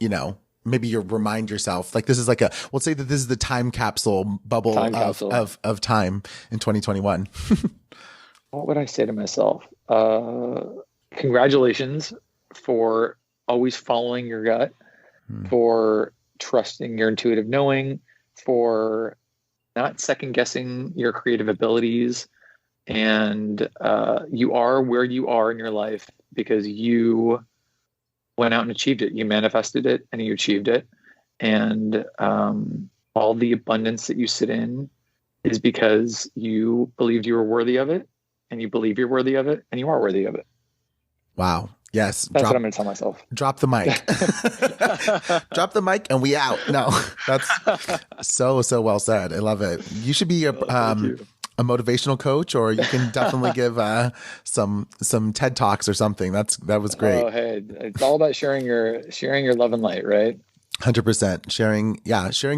maybe you remind yourself, like this is like we'll say that this is the time capsule bubble of time in 2021. What would I say to myself? Congratulations for always following your gut, for trusting your intuitive knowing, for not second guessing your creative abilities. And you are where you are in your life because you went out and achieved it. You manifested it and you achieved it. And all the abundance that you sit in is because you believed you were worthy of it, and you believe you're worthy of it, and you are worthy of it. Wow. Yes. That's what I'm going to tell myself. Drop the mic. Drop the mic and we out. No, that's so well said. I love it. You should be a motivational coach, or you can definitely give some TED Talks or something. That was great. Oh, hey, it's all about sharing your love and light, right? 100% sharing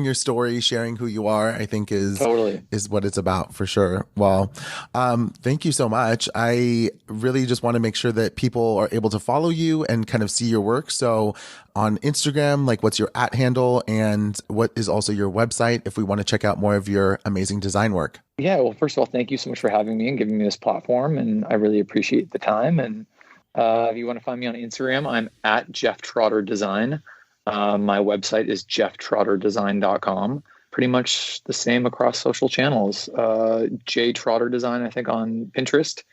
your story, sharing who you are, I think is what it's about for sure. Well, thank you so much. I really just want to make sure that people are able to follow you and kind of see your work. So on Instagram, like what's your @ handle and what is also your website if we want to check out more of your amazing design work? Yeah. Well, first of all, thank you so much for having me and giving me this platform. And I really appreciate the time. And if you want to find me on Instagram, I'm @ Jeff Trotter Design. My website is jefftrotterdesign.com. Pretty much the same across social channels. J Trotter Design, I think, on Pinterest.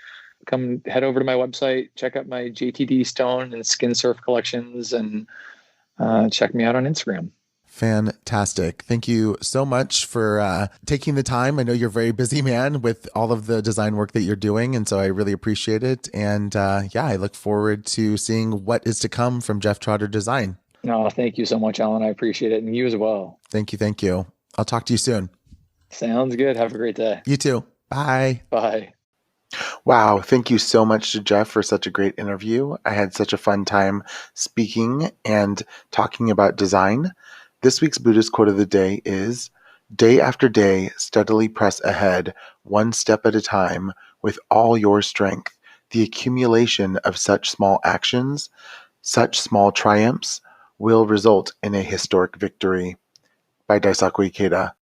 Come head over to my website, check out my JTD stone and skin surf collections, and check me out on Instagram. Fantastic. Thank you so much for taking the time. I know you're a very busy man with all of the design work that you're doing, and so I really appreciate it. And I look forward to seeing what is to come from Jeff Trotter Design. No, thank you so much, Alan. I appreciate it. And you as well. Thank you. I'll talk to you soon. Sounds good. Have a great day. You too. Bye. Bye. Wow. Thank you so much to Jeff for such a great interview. I had such a fun time speaking and talking about design. This week's Buddhist quote of the day is, "Day after day, steadily press ahead, one step at a time, with all your strength. The accumulation of such small actions, such small triumphs, will result in a historic victory." By Daisaku Ikeda.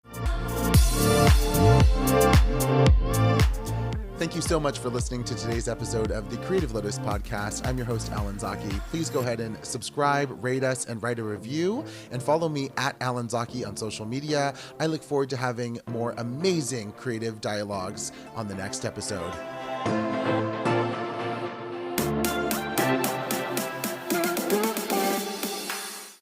Thank you so much for listening to today's episode of the Creative Lotus Podcast. I'm your host, Alan Zaki. Please go ahead and subscribe, rate us, and write a review. And follow me @ Alan Zaki on social media. I look forward to having more amazing creative dialogues on the next episode.